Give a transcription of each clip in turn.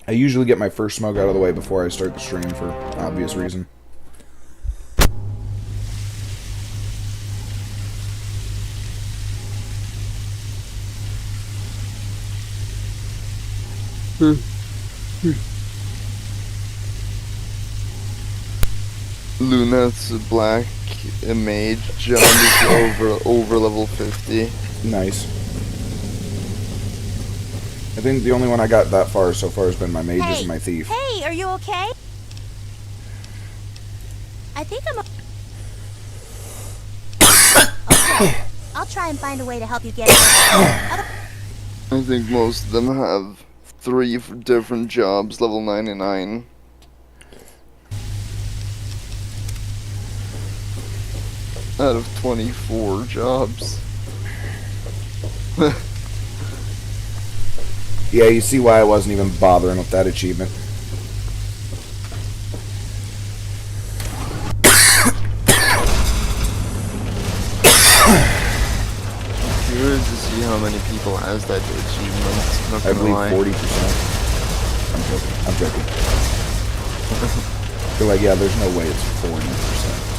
I usually get my first smoke out of the way before I start the stream for obvious reason. Luna's black mage. John is over level 50. Nice. I think the only one I got that far so far has been my mages and my thief. Hey, are you okay? I think I'm okay. I'll try and find a way to help you get it. I think most of them have 3 different jobs, level 99. Out of 24 jobs. Yeah, you see why I wasn't even bothering with that achievement. Curious to see how many people has that achievement. Not I gonna believe lie. 40%. I'm joking. They're like, yeah, there's no way it's 40%.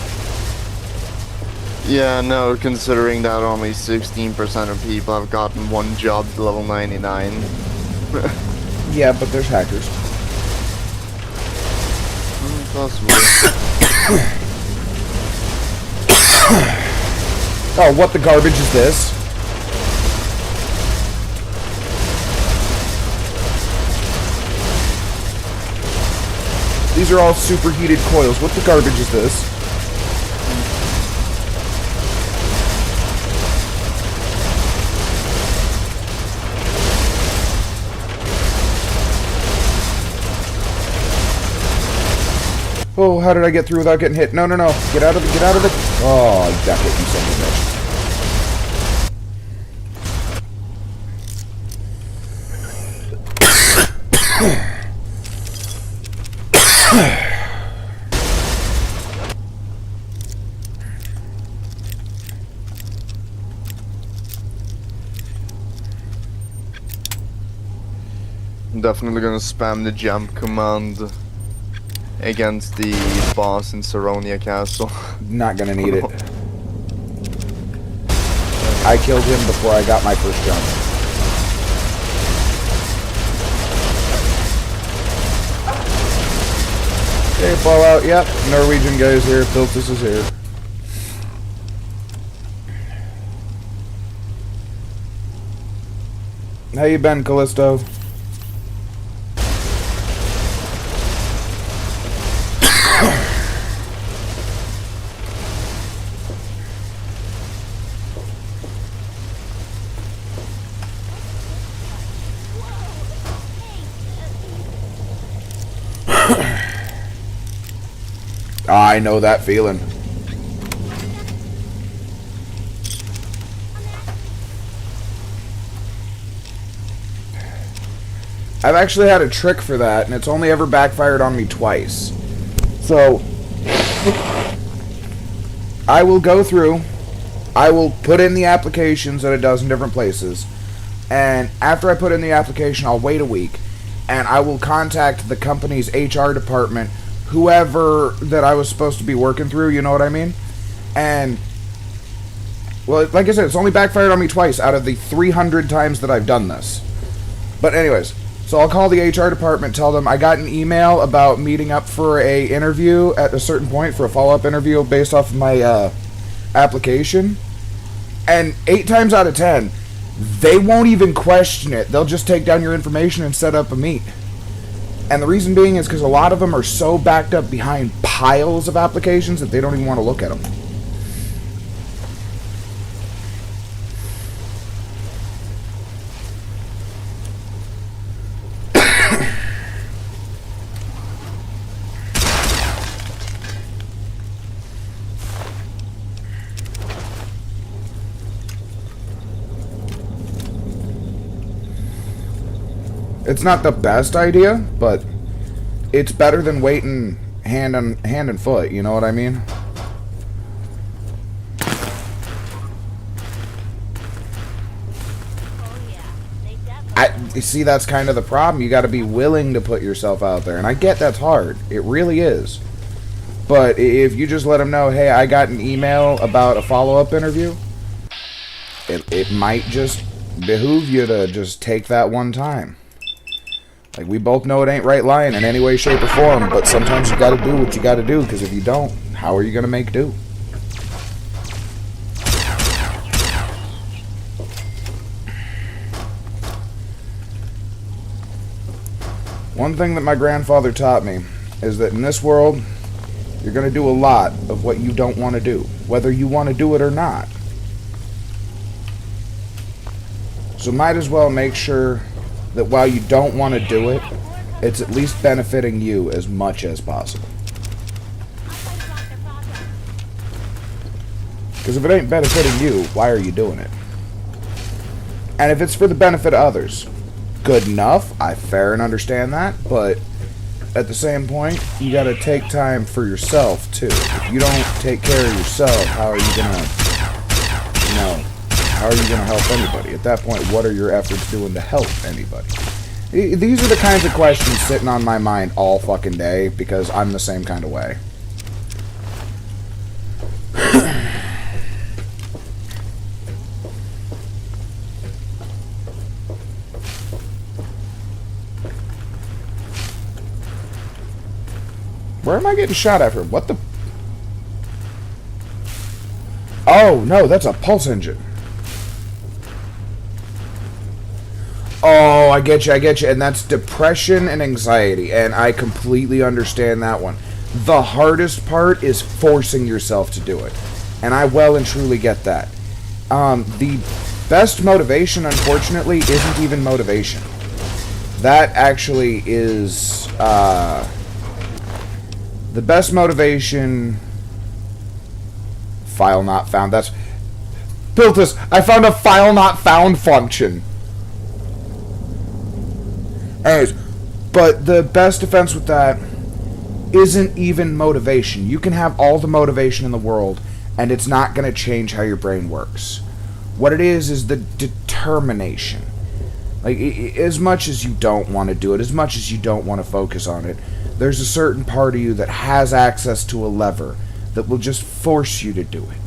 Yeah, no, considering that only 16% of people have gotten 1 job to level 99. Yeah, but there's hackers. Possibly. Oh, what the garbage is this? These are all superheated coils. What the garbage is this? Oh, how did I get through without getting hit? No, no, no. Get out of the, Oh, you got hit, you son of a bitch. I'm definitely gonna spam the jump command against the boss in Saronia Castle. Not gonna need it. I killed him before I got my first jump. Okay, Fallout, yep. Norwegian guys here, Piltus is here. How you been, Callisto? I know that feeling. I've actually had a trick for that, and it's only ever backfired on me twice. So, I will go through, I will put in the applications at a dozen different places, and after I put in the application, I'll wait a week, and I will contact the company's HR department, whoever that I was supposed to be working through, you know what I mean? And, well, like I said, it's only backfired on me twice out of the 300 times that I've done this. But anyways, so I'll call the HR department, tell them I got an email about meeting up for a interview at a certain point, for a follow-up interview based off of my application. And 8 times out of 10, they won't even question it. They'll just take down your information and set up a meet. And the reason being is because a lot of them are so backed up behind piles of applications that they don't even want to look at them. It's not the best idea, but it's better than waiting hand and foot, you know what I mean? You see, that's kind of the problem. You got to be willing to put yourself out there. And I get that's hard. It really is. But if you just let them know, hey, I got an email about a follow-up interview, it might just behoove you to just take that one time. Like, we both know it ain't right lying in any way, shape, or form, but sometimes you gotta do what you gotta do, because if you don't, how are you gonna make do? One thing that my grandfather taught me is that in this world, you're going to do a lot of what you don't want to do, whether you want to do it or not. So might as well make sure that while you don't want to do it, it's at least benefiting you as much as possible. Because if it ain't benefiting you, why are you doing it? And if it's for the benefit of others, good enough. I fair and understand that, but at the same point, you gotta take time for yourself too. If you don't take care of yourself, how are you gonna, how are you gonna help anybody? At that point, what are your efforts doing to help anybody? These are the kinds of questions sitting on my mind all fucking day, because I'm the same kind of way. Where am I getting shot at from? What the? Oh, no, that's a pulse engine. Oh, I get you. And that's depression and anxiety, and I completely understand that one. The hardest part is forcing yourself to do it, and I well and truly get that. The best motivation, unfortunately, isn't even motivation. That actually is, the best motivation... File not found. That's... Piltus, I found a file not found function. Anyways, but the best defense with that isn't even motivation. You can have all the motivation in the world, and it's not going to change how your brain works. What it is the determination. Like, as much as you don't want to do it, as much as you don't want to focus on it, there's a certain part of you that has access to a lever that will just force you to do it.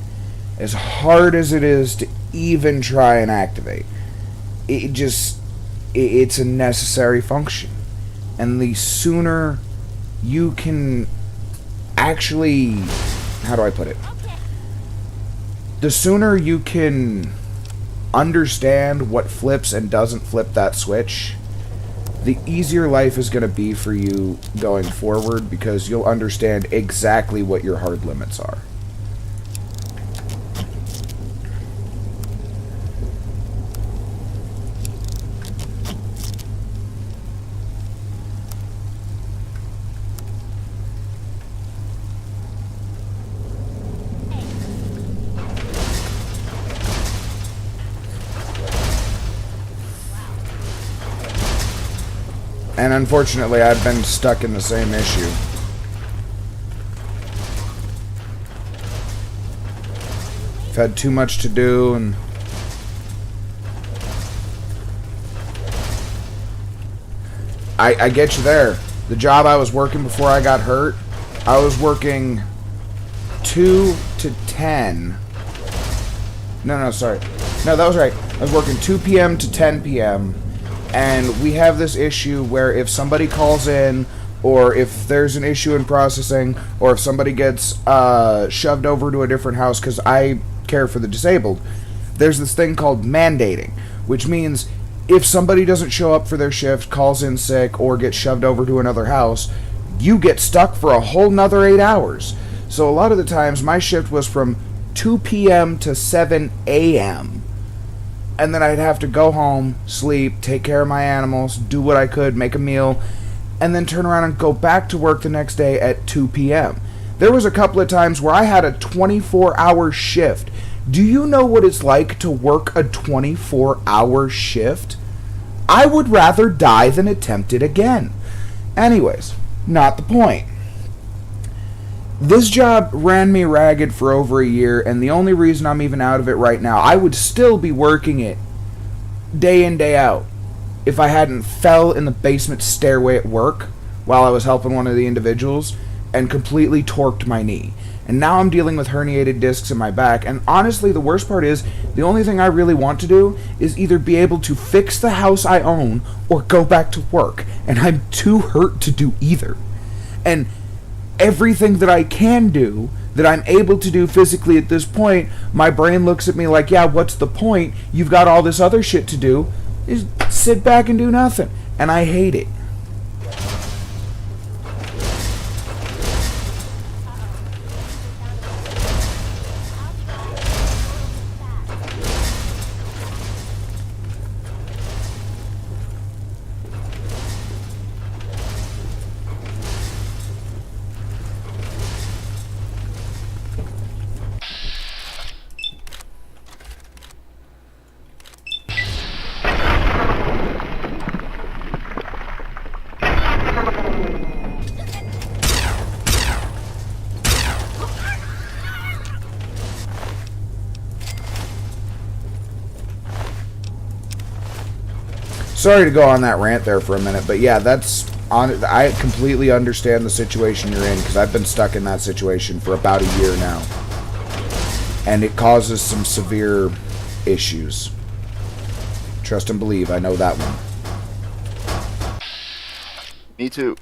As hard as it is to even try and activate, it's a necessary function. And the sooner you can actually, how do I put it? The sooner you can understand what flips and doesn't flip that switch, the easier life is going to be for you going forward, because you'll understand exactly what your hard limits are. And unfortunately, I've been stuck in the same issue. I've had too much to do, and I get you there. The job I was working before I got hurt, I was working 2 to 10. No, sorry. No, that was right. I was working 2 p.m. to 10 p.m., and we have this issue where if somebody calls in, or if there's an issue in processing, or if somebody gets shoved over to a different house, because I care for the disabled, there's this thing called mandating, which means if somebody doesn't show up for their shift, calls in sick, or gets shoved over to another house, you get stuck for a whole nother 8 hours. So a lot of the times, my shift was from 2 p.m. to 7 a.m., and then I'd have to go home, sleep, take care of my animals, do what I could, make a meal, and then turn around and go back to work the next day at 2 p.m. There was a couple of times where I had a 24-hour shift. Do you know what it's like to work a 24-hour shift? I would rather die than attempt it again. Anyways, not the point. This job ran me ragged for over a year, and the only reason I'm even out of it right now, I would still be working it day in, day out if I hadn't fell in the basement stairway at work while I was helping one of the individuals and completely torqued my knee. And now I'm dealing with herniated discs in my back. And honestly, the worst part is, the only thing I really want to do is either be able to fix the house I own or go back to work. And I'm too hurt to do either. And everything that I can do, that I'm able to do physically at this point, my brain looks at me like, yeah, what's the point? You've got all this other shit to do. Just sit back and do nothing. And I hate it. Sorry to go on that rant there for a minute, but yeah, I completely understand the situation you're in, because I've been stuck in that situation for about a year now. And it causes some severe issues. Trust and believe, I know that one. Me too.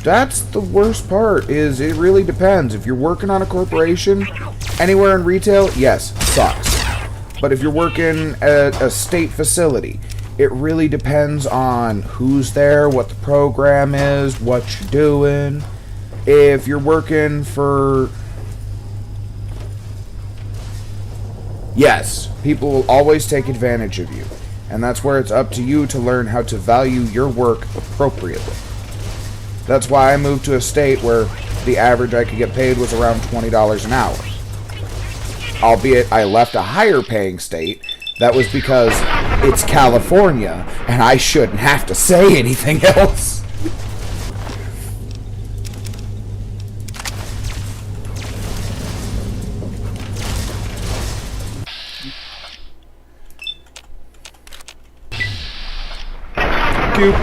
That's the worst part, is it really depends. If you're working on a corporation, anywhere in retail, yes, sucks. But if you're working at a state facility, it really depends on who's there, what the program is, what you're doing. If you're working for... Yes, people will always take advantage of you. And that's where it's up to you to learn how to value your work appropriately. That's why I moved to a state where the average I could get paid was around $20 an hour. Albeit I left a higher paying state. That was because it's California, and I shouldn't have to say anything else. Cute.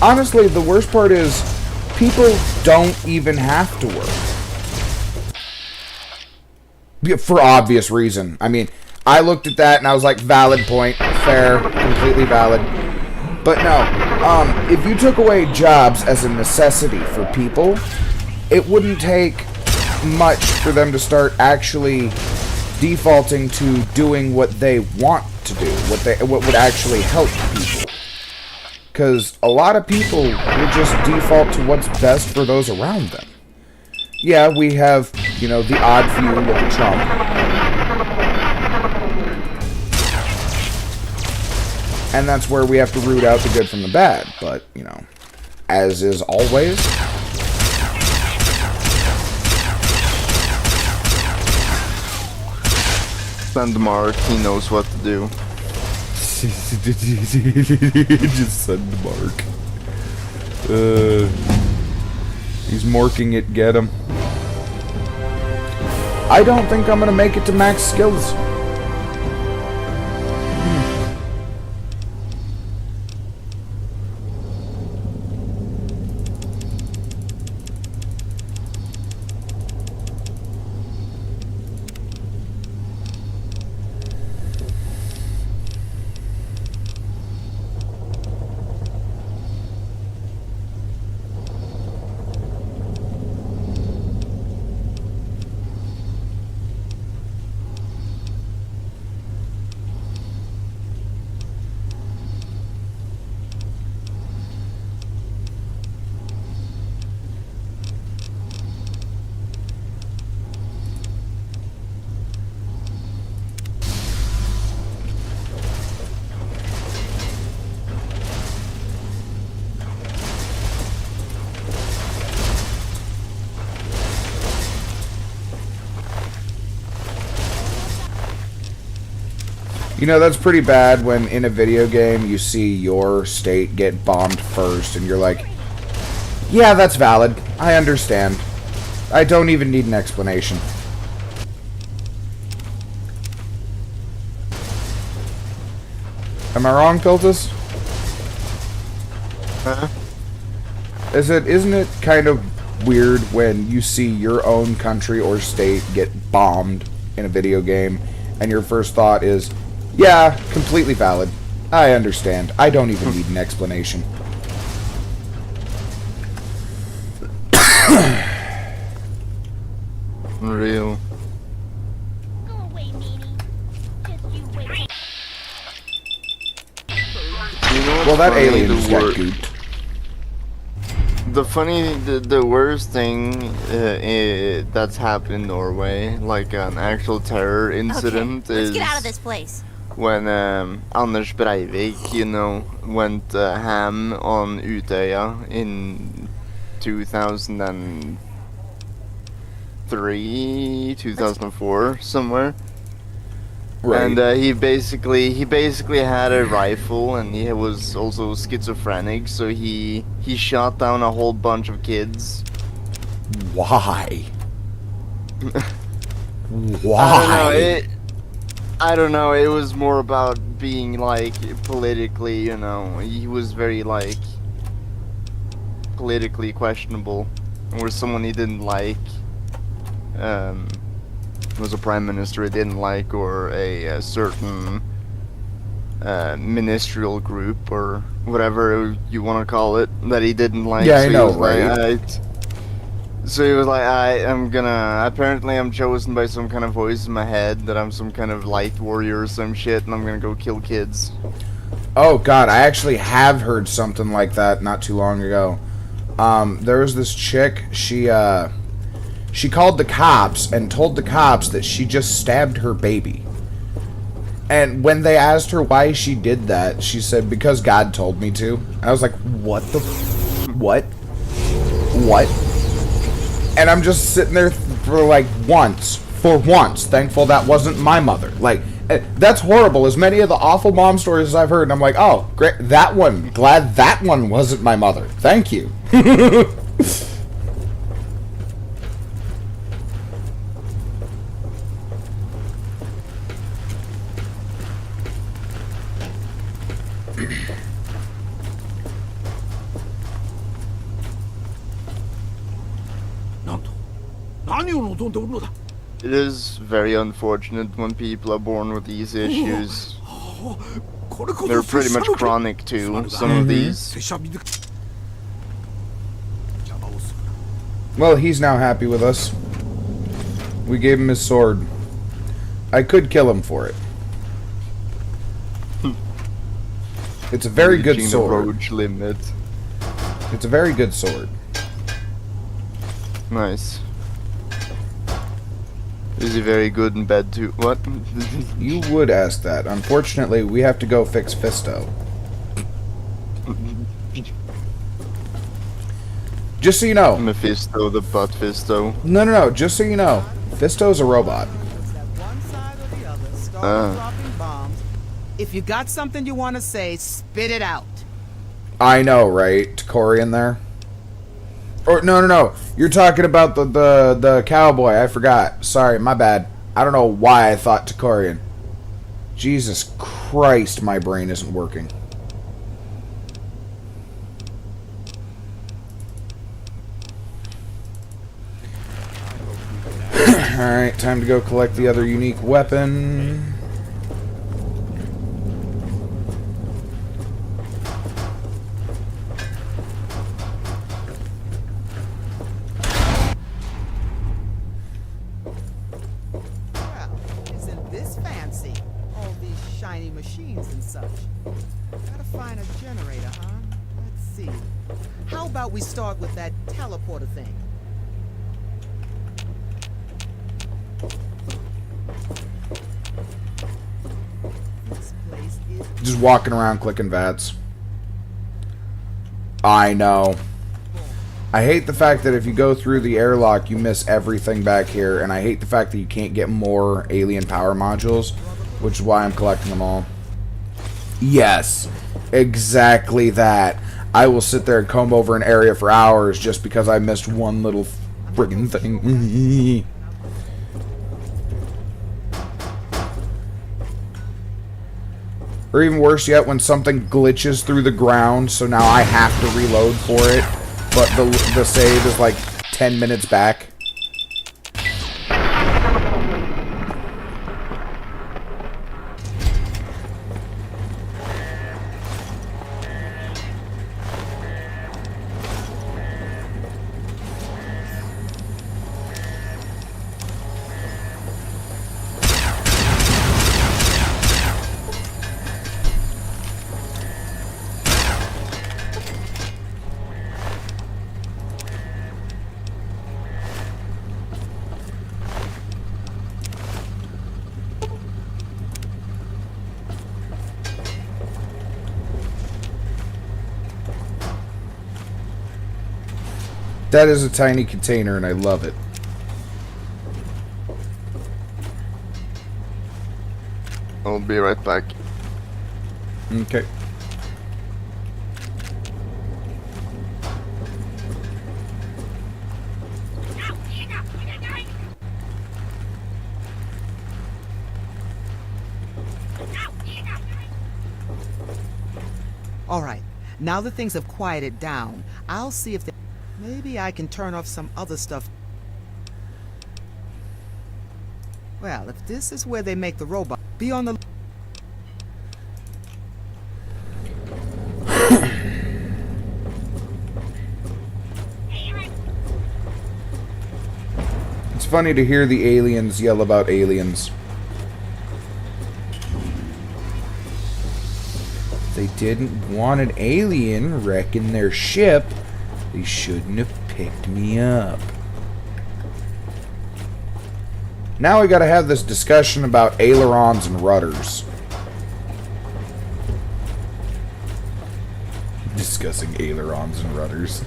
Honestly, the worst part is people don't even have to work. For obvious reason. I mean, I looked at that and I was like, valid point, fair, completely valid. But no, if you took away jobs as a necessity for people, it wouldn't take much for them to start actually defaulting to doing what they want to do, what would actually help people. Because a lot of people will just default to what's best for those around them. Yeah, we have, the odd few, look at Trump. And that's where we have to root out the good from the bad. But, as is always. Send Mark, he knows what to do. Just send Mark. He's morking it, get him. I don't think I'm gonna make it to max skills. You know, that's pretty bad when in a video game you see your state get bombed first and you're like, yeah, that's valid. I understand. I don't even need an explanation. Am I wrong, Piltus? Huh? Isn't it kind of weird when you see your own country or state get bombed in a video game and your first thought is, yeah, completely valid. I understand. I don't even need an explanation. Real. Go away, meanie. Just you wait. You know what's Well, that funny? alien just got wor- gooped. the worst thing that's happened in Norway, like an actual terror incident, Okay, let's is get out of this place. when Anders Breivik, you know, went ham on Utøya in 2003, 2004, somewhere. Right. And he basically had a rifle, and he was also schizophrenic, so he shot down a whole bunch of kids. Why? Why? I don't know. It was more about being like politically, you know. He was very like politically questionable, or someone he didn't like. Was a prime minister he didn't like, or a certain ministerial group, or whatever you want to call it, that he didn't like. Yeah, I So he know, was like, right? So he was like, apparently I'm chosen by some kind of voice in my head that I'm some kind of light warrior or some shit, and I'm gonna go kill kids. Oh god, I actually have heard something like that not too long ago. There was this chick, she called the cops and told the cops that she just stabbed her baby. And when they asked her why she did that, she said, because God told me to. I was like, what the what? What? And I'm just sitting there for like once, thankful that wasn't my mother. Like, that's horrible. As many of the awful mom stories as I've heard, and I'm like, oh, great, that one, glad that one wasn't my mother. Thank you. It is very unfortunate when people are born with these issues. They're pretty much chronic too, some of these. Well, he's now happy with us. We gave him his sword. I could kill him for it. It's a very good Reaching the sword. Roach limit. It's a very good sword. Nice. Is he very good in bed too? What? You would ask that. Unfortunately, we have to go fix Fisto. Just so you know. Mephisto, the butt Fisto. No. Just so you know. Fisto's a robot. If you got something you want to say, spit it out. I know, right? Tkorian there? Or, no. You're talking about the cowboy. I forgot. Sorry, my bad. I don't know why I thought Tkorian. Jesus Christ, my brain isn't working. Alright, time to go collect the other unique weapon. Well, isn't this fancy? All these shiny machines and such. Gotta find a generator, huh? Let's see. How about we start with that teleporter thing? This place is Just walking around clicking VATS. I know. I hate the fact that if you go through the airlock, you miss everything back here, and I hate the fact that you can't get more alien power modules. which is why I'm collecting them all. Yes, exactly that. I will sit there and comb over an area for hours just because I missed one little friggin' thing. Or even worse yet, when something glitches through the ground, so now I have to reload for it, but the save is like 10 minutes back. That is a tiny container, and I love it. I'll be right back. Okay. All right, now that things have quieted down, I'll see if maybe I can turn off some other stuff. Well, if this is where they make the robot, be on the... It's funny to hear the aliens yell about aliens. They didn't want an alien wrecking their ship. They shouldn't have picked me up. Now we gotta have this discussion about ailerons and rudders. Discussing ailerons and rudders.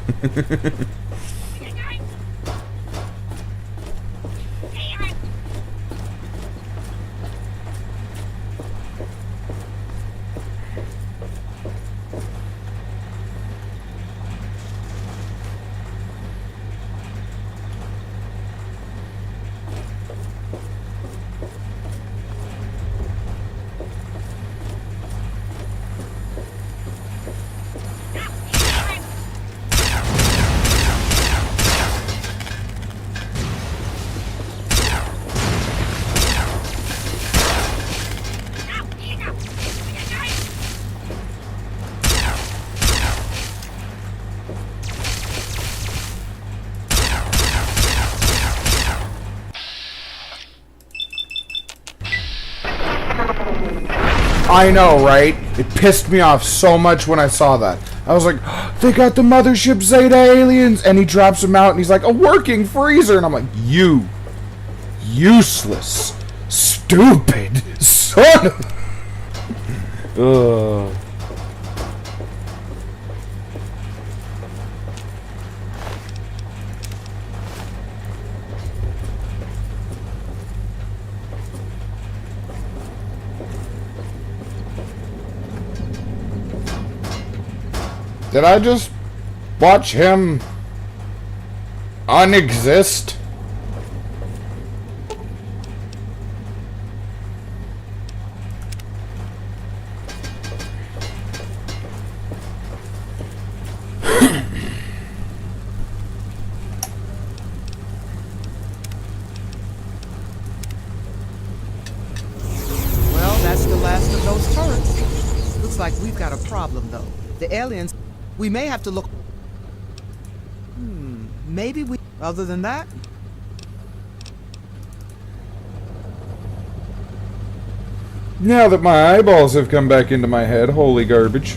I know, right? It pissed me off so much when I saw that. I was like, they got the Mothership Zeta aliens! And he drops them out and he's like, a working freezer! And I'm like, you useless, stupid son of... Ugh. Did I just watch him unexist? Well, that's the last of those turrets. Looks like we've got a problem, though. The aliens... We may have to look... maybe we... Other than that... Now that my eyeballs have come back into my head, holy garbage.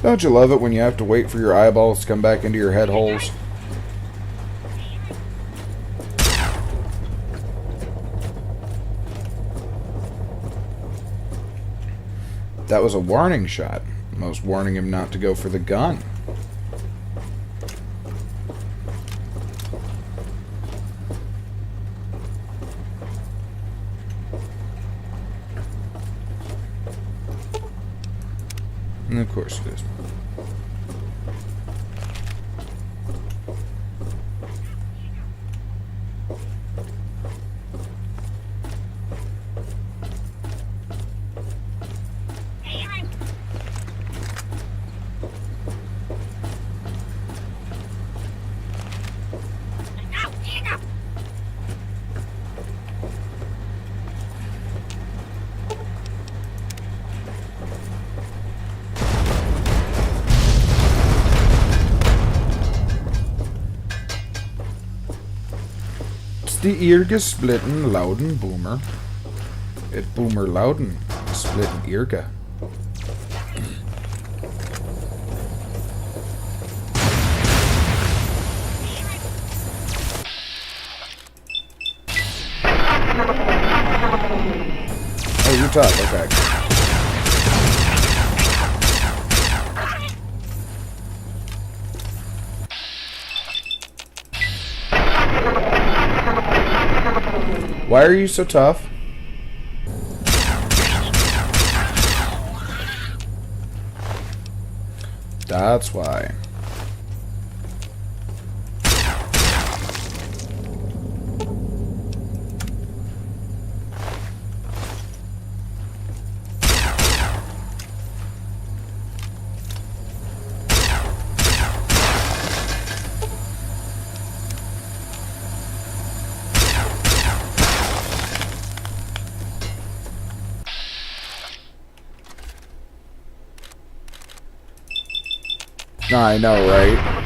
Don't you love it when you have to wait for your eyeballs to come back into your head holes? That was a warning shot. I was warning him not to go for the gun. And of course it is. The Irga splitten Loudon boomer. It boomer Loudon splitten Irga. Oh, you're tough, okay. Why are you so tough? That's why. I know, right?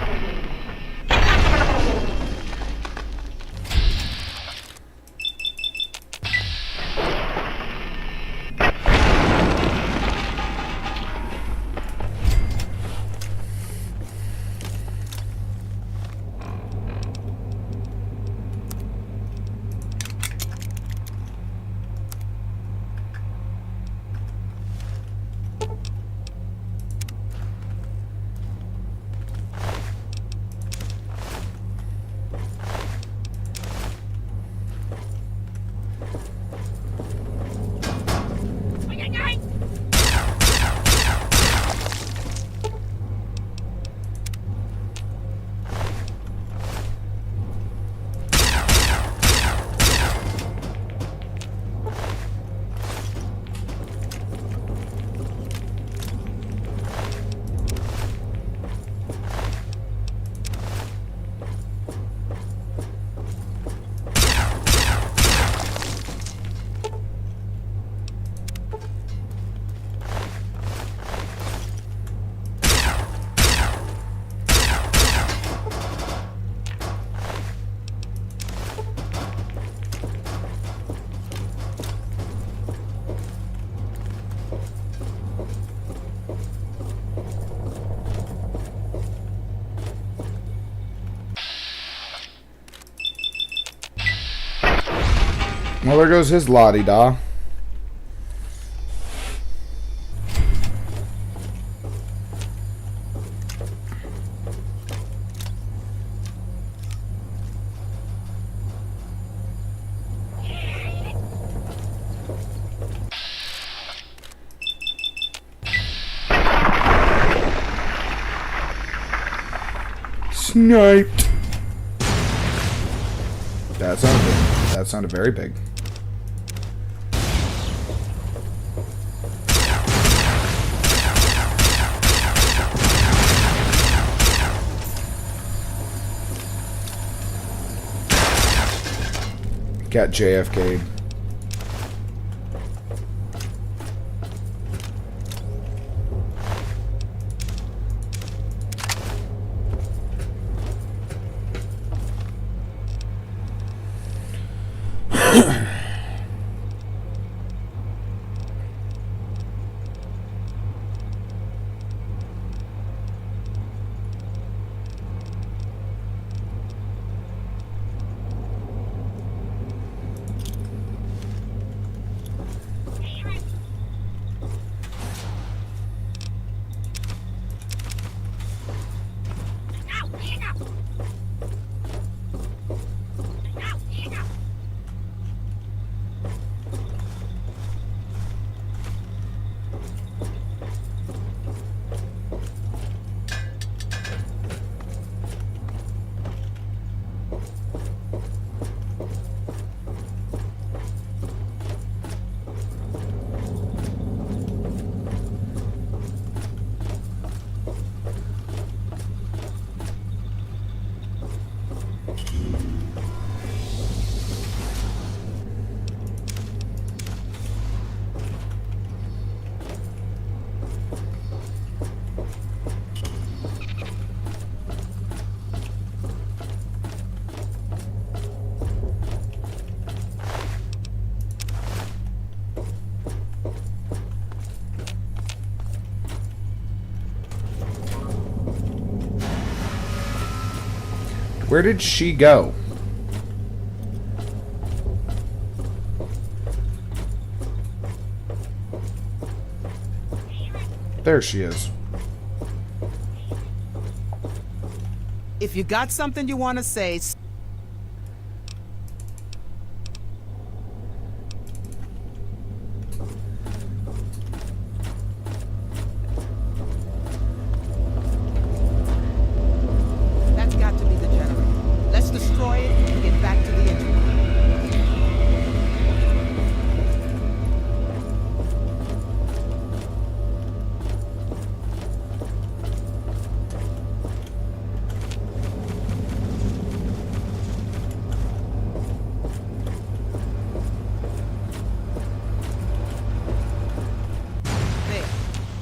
Well, there goes his la-di-da. Sniped. That sounded very big. Got JFK'd. Where did she go? There she is. If you got something you want to say, that's got to be the generator. Let's destroy it and get back to the engine. There.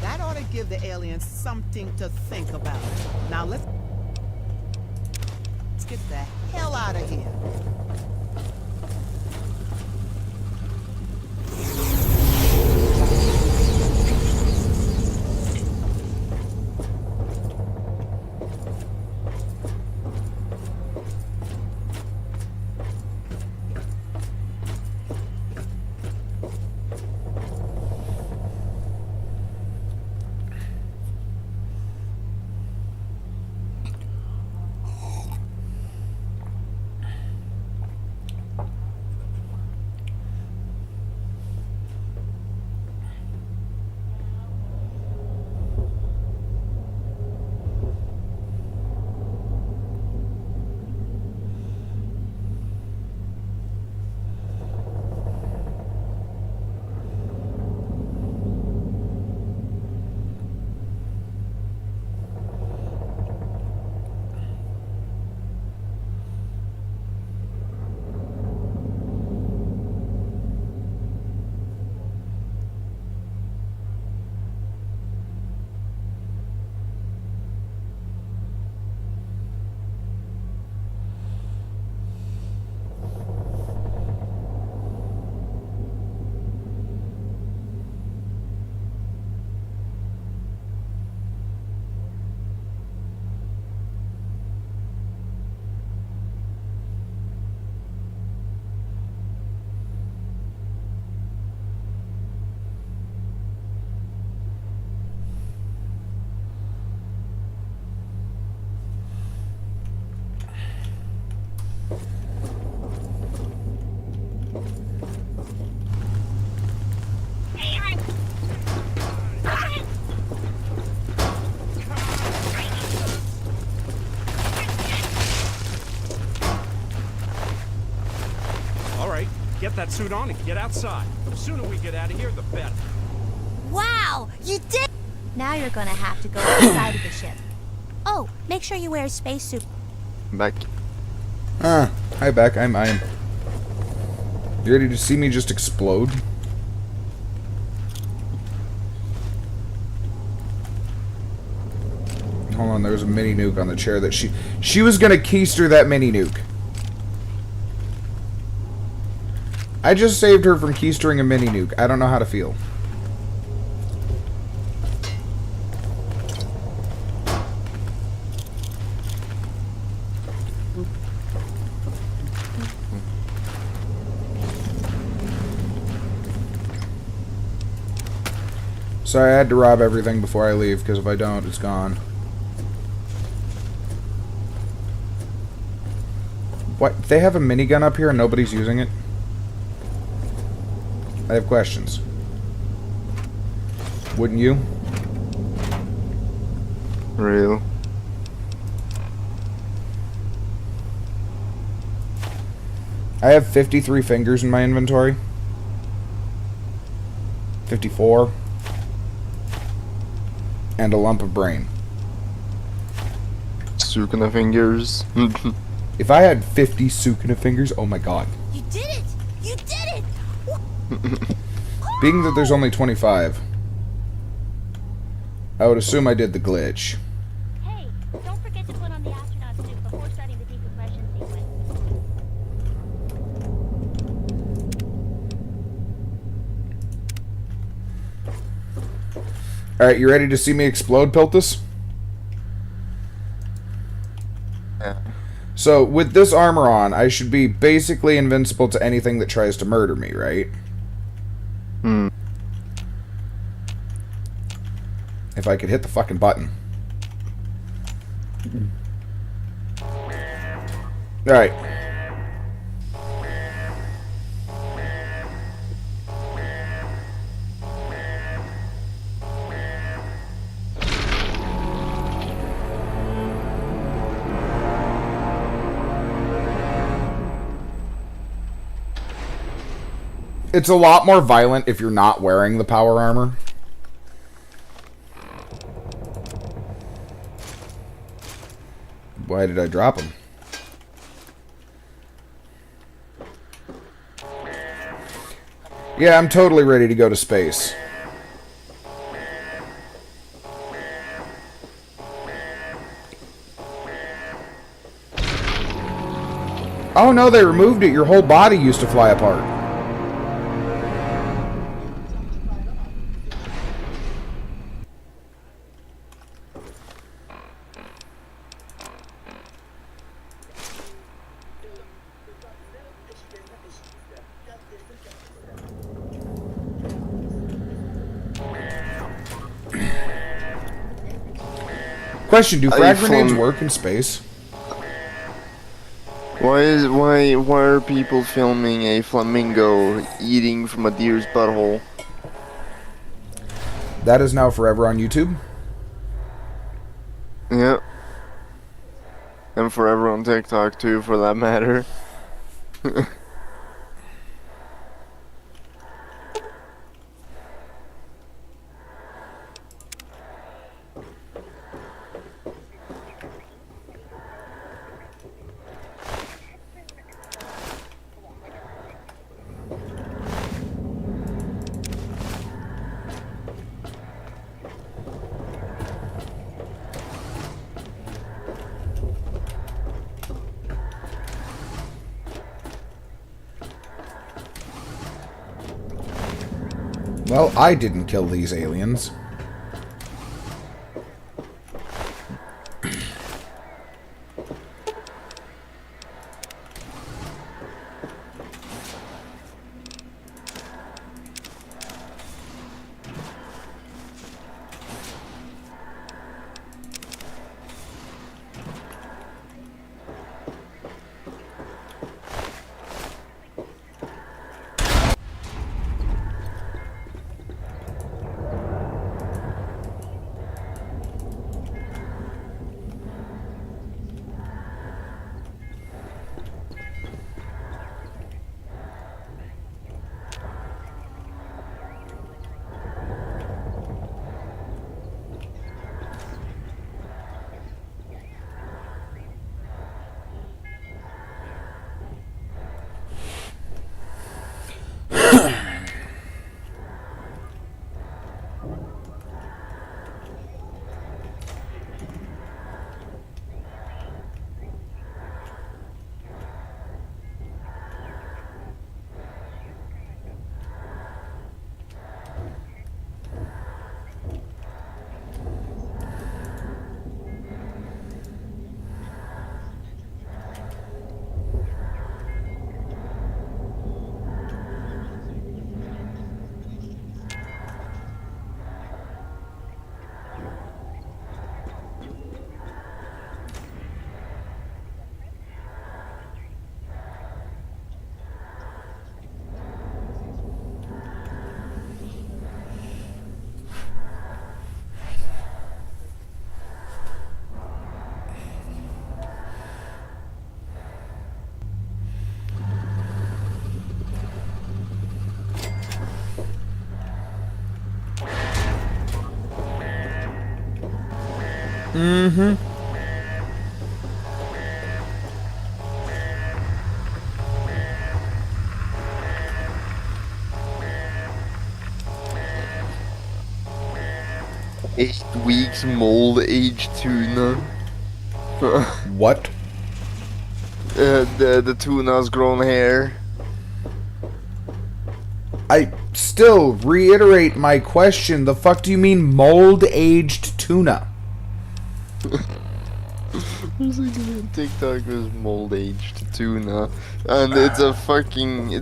That ought to give the aliens something to think about. Now let's get the hell out of here. Get that suit on and get outside. The sooner we get out of here, the better. Wow, you did! Now you're gonna have to go inside of the ship. Oh, make sure you wear a spacesuit. Back. Hi, Beck. I'm. You ready to see me just explode? Hold on, there's a mini nuke on the chair that she was gonna keister that mini nuke. I just saved her from keystering a mini nuke. I don't know how to feel. Sorry, I had to rob everything before I leave, because if I don't, it's gone. What? They have a minigun up here and nobody's using it? I have questions. Wouldn't you? Real. I have 53 fingers in my inventory. 54. And a lump of brain. Sukuna fingers. If I had 50 Sukuna fingers, oh my god. You did it! You did it! Being that there's only 25, I would assume I did the glitch. Hey, don't forget to put on the astronaut suit before starting the decompression sequence. Alright, you ready to see me explode, Piltus? Yeah. So, with this armor on, I should be basically invincible to anything that tries to murder me, right? Hmm. If I could hit the fucking button. Alright. It's a lot more violent if you're not wearing the power armor. Why did I drop him? Yeah, I'm totally ready to go to space. Oh no, they removed it. Your whole body used to fly apart. Question, do frag grenades work in space? Why are people filming a flamingo eating from a deer's butthole? That is now forever on YouTube. Yep. And forever on TikTok too, for that matter. Well, I didn't kill these aliens. Mm-hmm. Eight weeks mold age tuna. What? The tuna's grown hair. I still reiterate my question. The fuck do you mean mold-aged tuna? There's like a TikTok with mold-aged tuna, and it's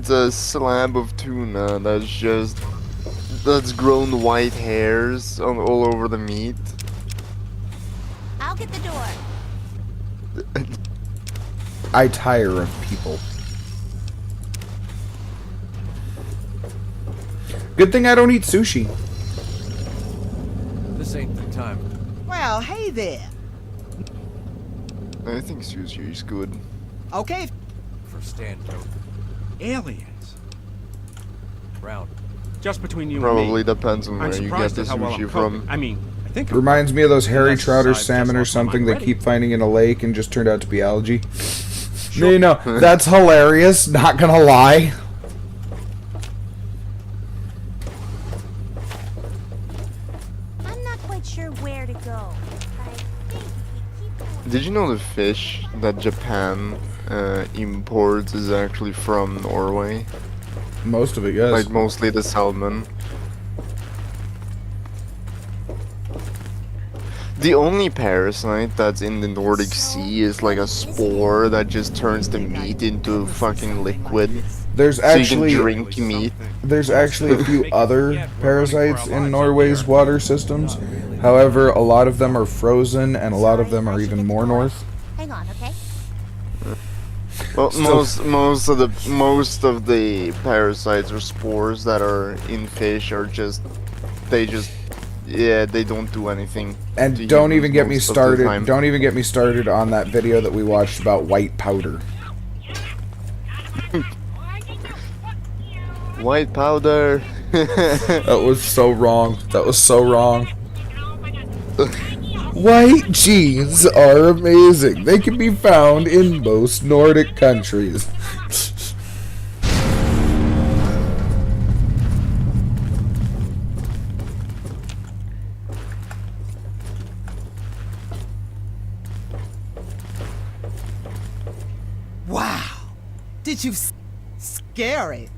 a slab of tuna that's grown white hairs all over the meat. I'll get the door. I tire of people. Good thing I don't eat sushi. This ain't the time. Well, hey there. I think sushi is good. Okay, For Stanco. Aliens. Round. Just between you and Probably me. depends on I'm where you get surprised the at how well sushi I'm from. cooking. I mean, I think I'm Reminds me of those hairy Unless trout or I've just salmon or lost my something mind they already. keep finding in a lake and just turned out to be algae. No, that's hilarious. Not gonna lie. I'm not quite sure where to go. But I think we keep going. Did you know the fish that Japan imports is actually from Norway? Most of it, yes. Like mostly the salmon. The only parasite that's in the Nordic Sea is like a spore that just turns the meat into fucking liquid. There's So you actually can drink meat. there's actually a few other parasites in Norway's water systems. However, a lot of them are frozen and a lot of them are even more north. Hang on, okay? Well, Still- most of the parasites or spores that are in fish are they don't do anything. And to don't humans even get me most of the started. time. Don't even get me started on that video that we watched about white powder. White powder. That was so wrong. That was so wrong. White jeans are amazing. They can be found in most Nordic countries. wow. Did you scary?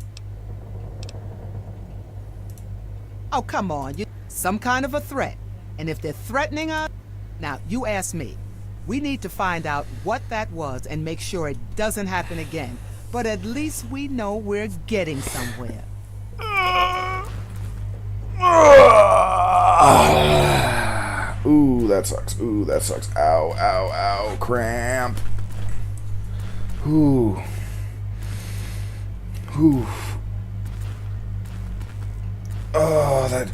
Oh, come on. You some kind of a threat. And if they're threatening us, now you ask me. We need to find out what that was and make sure it doesn't happen again. But at least we know we're getting somewhere. Ooh, that sucks. Ooh, that sucks. Ow, ow, ow. Cramp. Ooh. Ooh. Oh, that.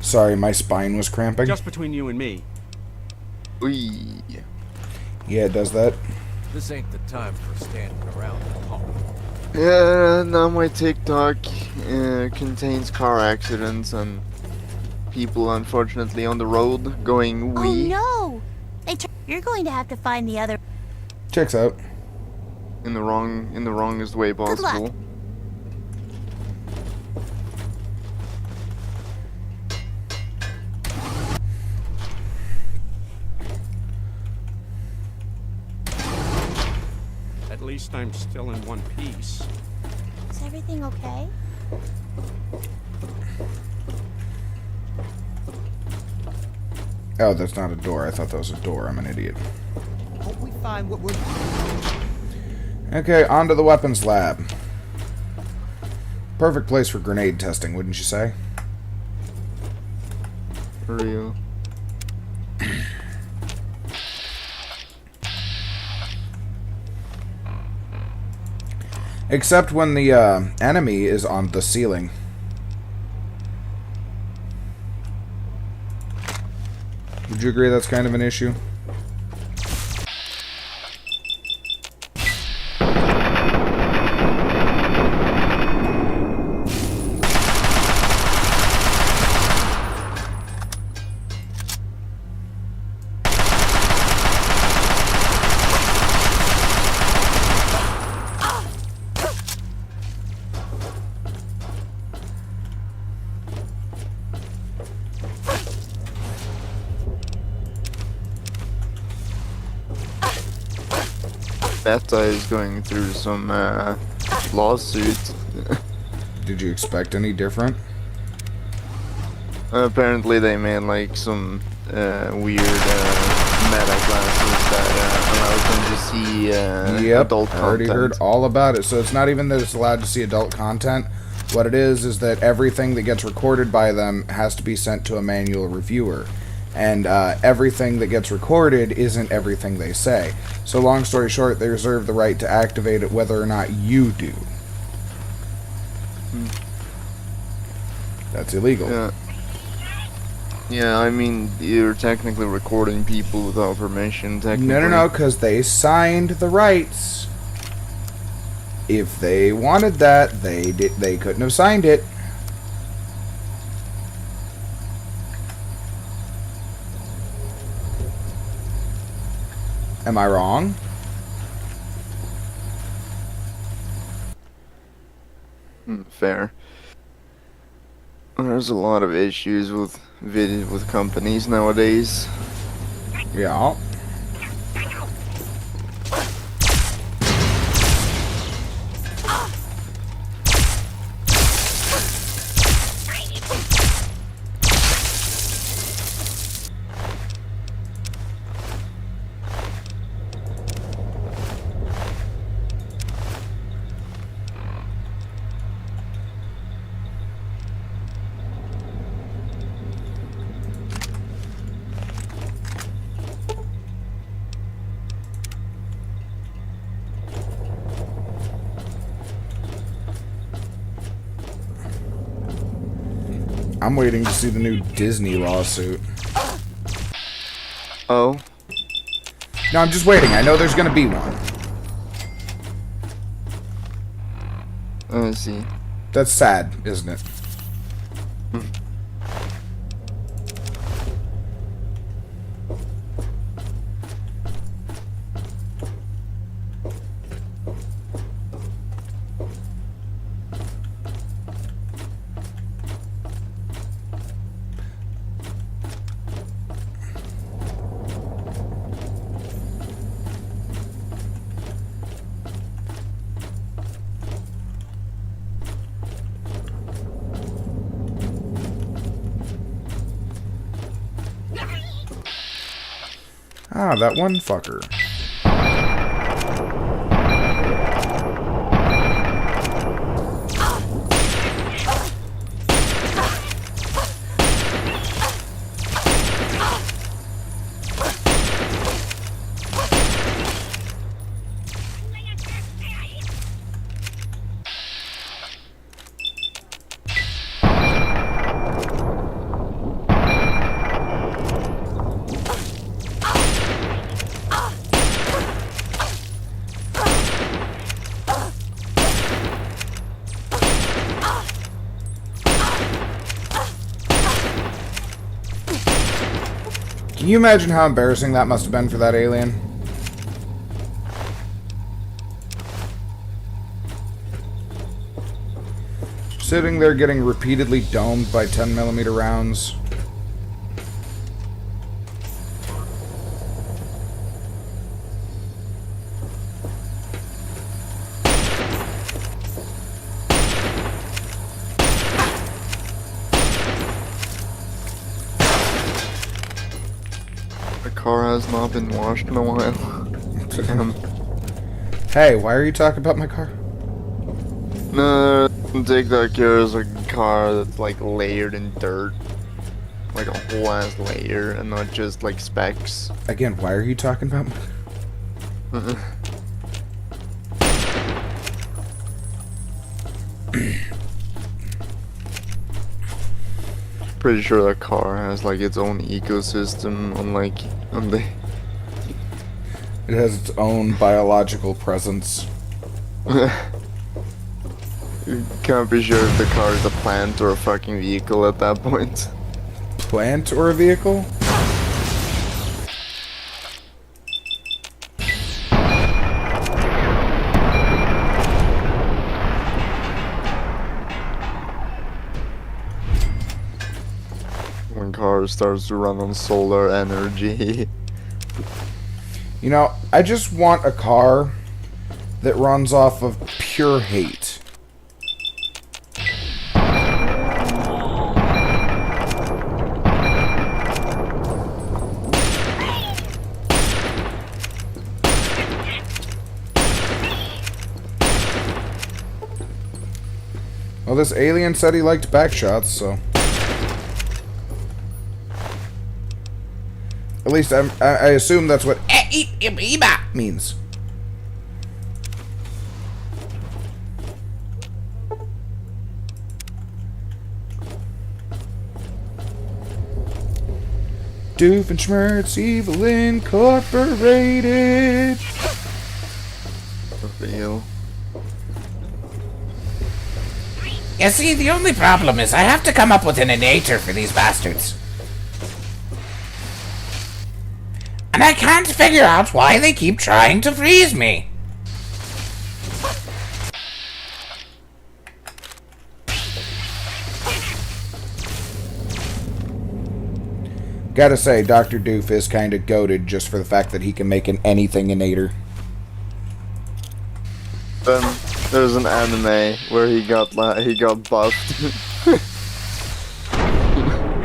Sorry, my spine was cramping. Just between you and me. Wee. Yeah, it does that. This ain't the time for standing around. Yeah, now my TikTok contains car accidents and people unfortunately on the road going Oh wee no! You're going to have to find the other. Checks out. in the wrongest way luck. possible. At least I'm still in one piece. Is everything okay? Oh, that's not a door. I thought that was a door. I'm an idiot. Hope we find what we're... Okay, on to the weapons lab. Perfect place for grenade testing, wouldn't you say? For real. Except when the enemy is on the ceiling. Would you agree that's kind of an issue? Beta is going through some lawsuit. Did you expect any different? Apparently they made like some weird meta classes that allows them to see adult I already content. heard all about it. So it's not even that it's allowed to see adult content. What it is that everything that gets recorded by them has to be sent to a manual reviewer. And everything that gets recorded isn't everything they say. So long story short, they reserve the right to activate it whether or not you do. That's illegal. Yeah. Yeah, I mean, you're technically recording people without permission, technically. No, because they signed the rights. If they wanted that, they couldn't have signed it. Am I wrong? Fair. There's a lot of issues with companies nowadays. Yeah. I'm waiting to see the new Disney lawsuit. Oh? No, I'm just waiting. I know there's gonna be one. I see. That's sad, isn't it? Ah, that one fucker. Can you imagine how embarrassing that must have been for that alien? Sitting there getting repeatedly domed by 10mm rounds. The car has not been washed in a while. Damn. Hey, why are you talking about my car? No, take that care as a car that's like layered in dirt. Like a whole ass layer and not just like specks. Again, why are you talking about my... Pretty sure that car has like its own ecosystem unlike on the It has its own biological presence. You can't be sure if the car is a plant or a fucking vehicle at that point. Plant or a vehicle? When car starts to run on solar energy. You know, I just want a car that runs off of pure hate. Well, this alien said he liked backshots, so... At least I assume that's what means. Doofenshmirtz Evil Incorporated. For real. You see, the only problem is I have to come up with an innator for these bastards. And I can't figure out why they keep trying to freeze me. Gotta say, Dr. Doof is kind of goated just for the fact that he can make an anything innator. Then there's an anime where he got buffed.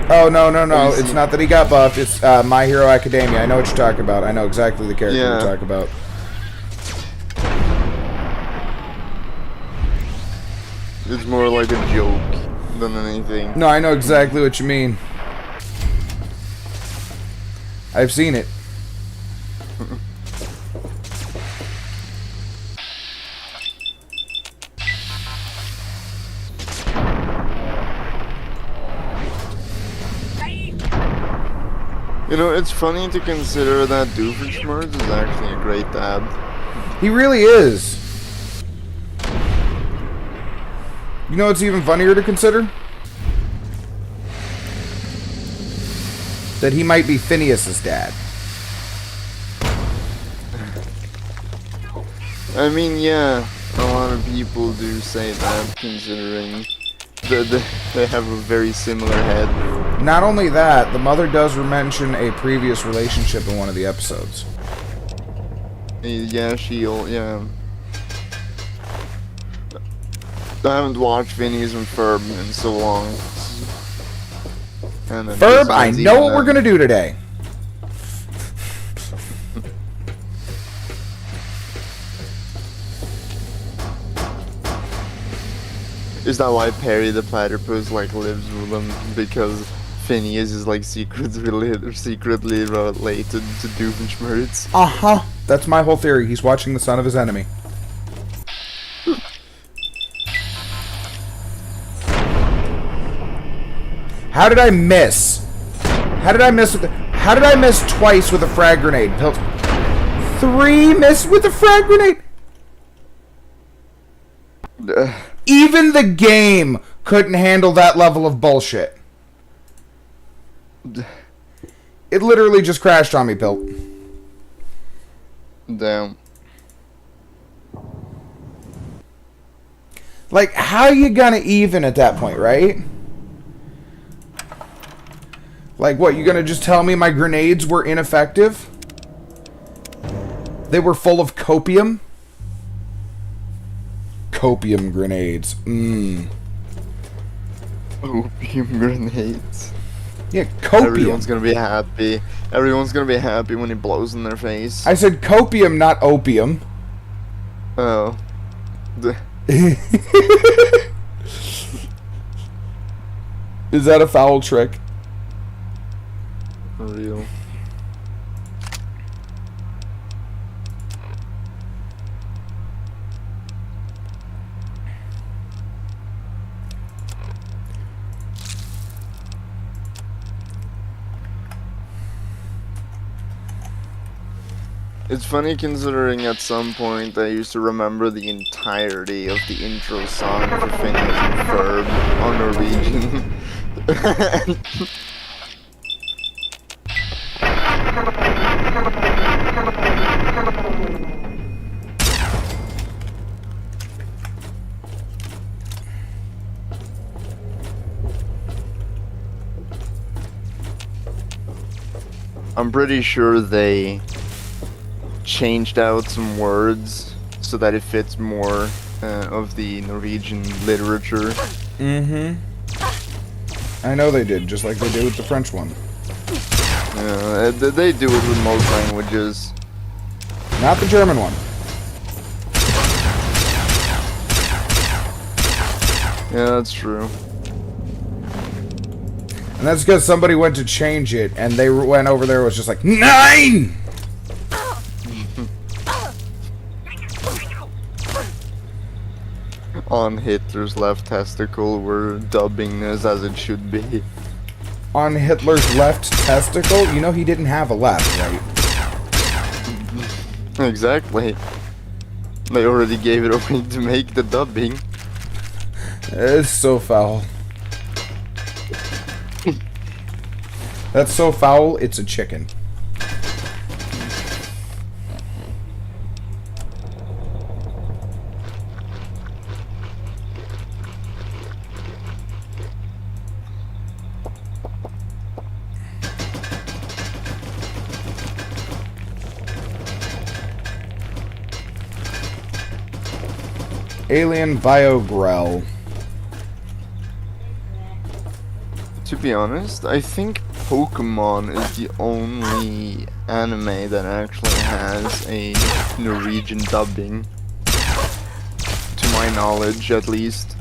Oh, no. It's not that he got buffed. It's My Hero Academia. I know what you're talking about. I know exactly the character you're talking about. It's more like a joke than anything. No, I know exactly what you mean. I've seen it. You know, it's funny to consider that Doofenshmirtz is actually a great dad. He really is. You know what's even funnier to consider? That he might be Phineas's dad. I mean, yeah, a lot of people do say that, considering they have a very similar head. Not only that, the mother does mention a previous relationship in one of the episodes. Yeah, yeah. I haven't watched Phineas and Ferb in so long. And then Ferb, I know what we're gonna do today. Is that why Perry the Platypus like lives with them? Because Phineas is like secretly related to Doofenshmirtz. Uh-huh. That's my whole theory. He's watching the son of his enemy. How did I miss? How did I miss twice with a frag grenade? 3 miss with a frag grenade? Even the game couldn't handle that level of bullshit. It literally just crashed on me, Pilt. Damn. Like, how you gonna even at that point, right? Like, what, you gonna just tell me my grenades were ineffective? They were full of copium? Copium grenades. Opium grenades. Yeah, copium. Everyone's gonna be happy. Everyone's gonna be happy when he blows in their face. I said copium, not opium. Oh. Is that a foul trick? For real. It's funny considering at some point I used to remember the entirety of the intro song for Phineas and Ferb on Norwegian. I'm pretty sure they changed out some words so that it fits more of the Norwegian literature. Mm-hmm. I know they did, just like they did with the French one. They do it with most languages. Not the German one. Yeah, that's true. And that's because somebody went to change it, and they went over there and was just like, 9! On Hitler's left testicle, we're dubbing this as it should be. On Hitler's left testicle? You know he didn't have a left, right? Exactly. They already gave it away to make the dubbing. It's so foul. That's so foul, it's a chicken. Alien Biogrel. To be honest, I think Pokemon is the only anime that actually has a Norwegian dubbing. To my knowledge, at least.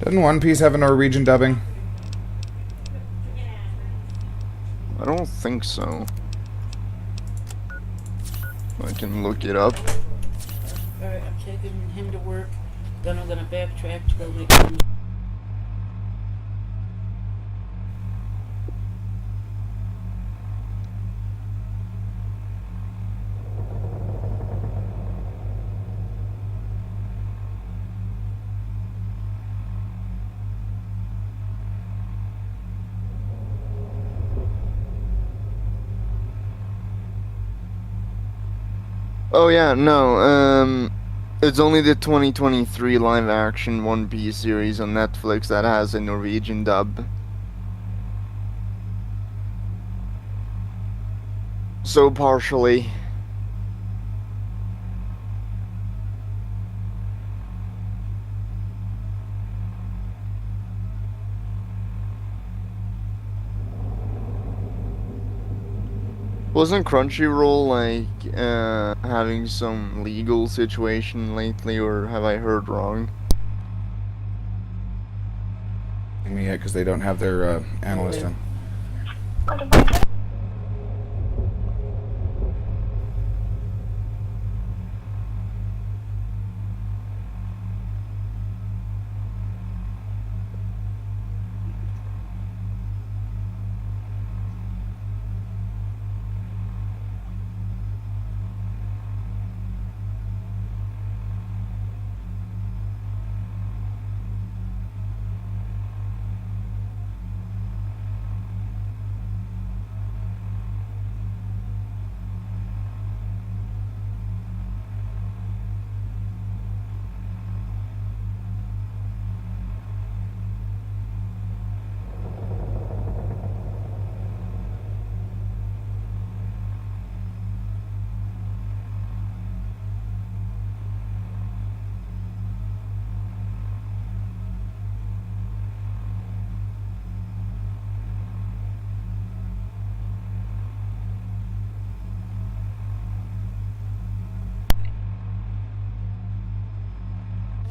Doesn't One Piece have a Norwegian dubbing? I don't think so. I can look it up. Alright, I'm taking him to work. Then I'm gonna backtrack to go make him. Oh yeah, no, it's only the 2023 live-action One Piece series on Netflix that has a Norwegian dub. So partially. Wasn't Crunchyroll like having some legal situation lately, or have I heard wrong? Yeah, because they don't have their analyst in.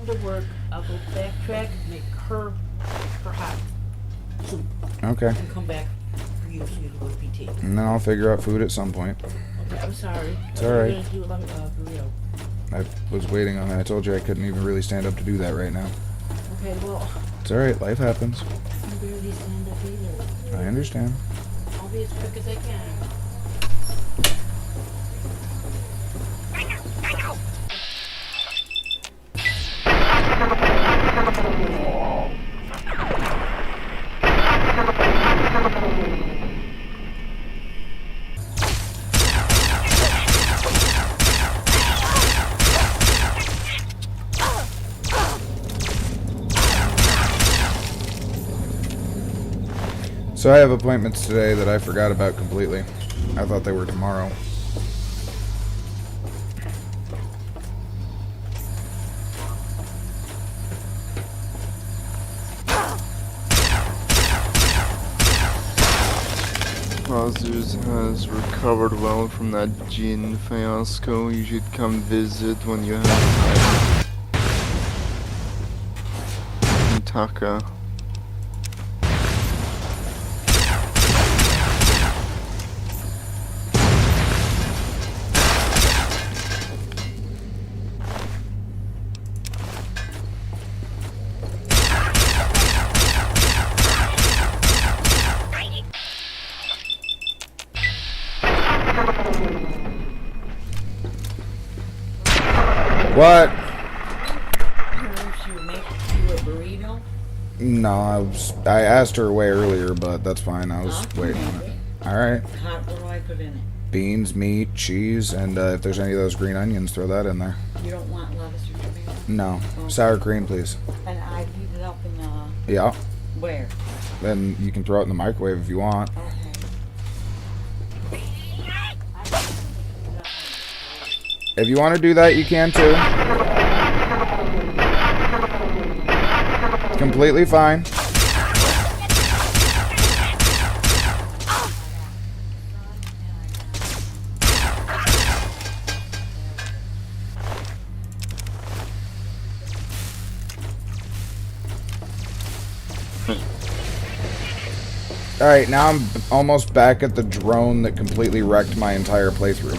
To work, I'll go backtrack, make her hot soup, Okay. and come back for you so you can go to PT. And then I'll figure out food at some point. Okay, I'm sorry. It's alright. You're gonna do burrito. I was waiting on that. I told you I couldn't even really stand up to do that right now. Okay, well, It's alright, life happens. I can barely stand up either. I understand. I'll be as quick as I can. So I have appointments today that I forgot about completely. I thought they were tomorrow. Clausius has recovered well from that Jin fiasco. You should come visit when you have time. Taka. What? She would make you a burrito. No, I asked her way earlier, but that's fine. I was I'll waiting on make it. Alright. Hot, what do I put in it? Beans, meat, cheese, and if there's any of those green onions, throw that in there. You don't want lettuce or tomato? No. Okay. Sour cream, please. And I heat it up in the... Yeah. Where? Then you can throw it in the microwave if you want. Okay. If you want to do that, you can too. It's completely fine. Alright, now I'm almost back at the drone that completely wrecked my entire playthrough.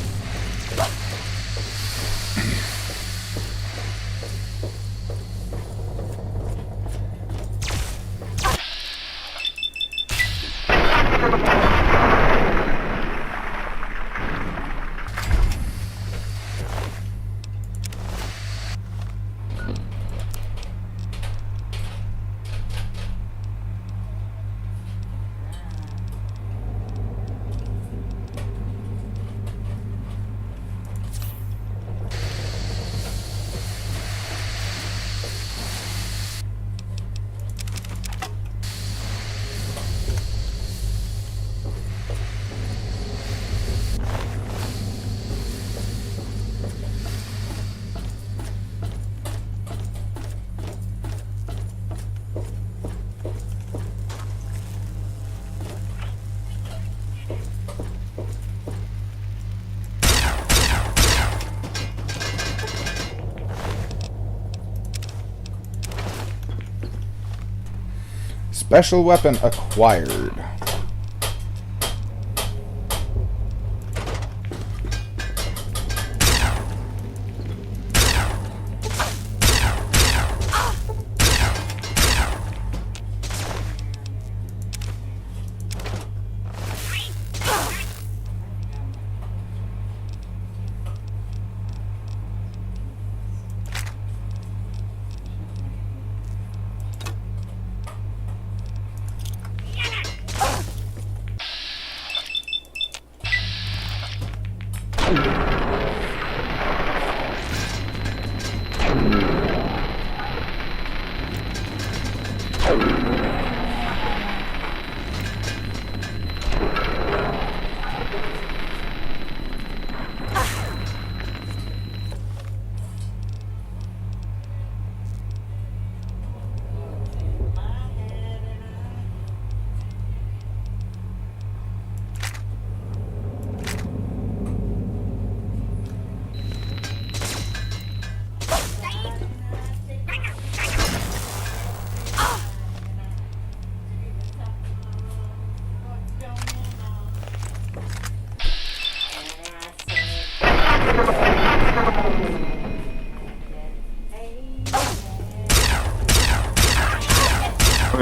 Special weapon acquired.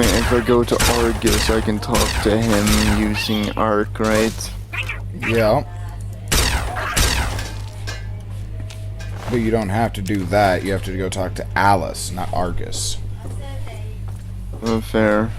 If I go to Argus, I can talk to him using Arc, right? Yeah. But you don't have to do that. You have to go talk to Alice, not Argus. Fair.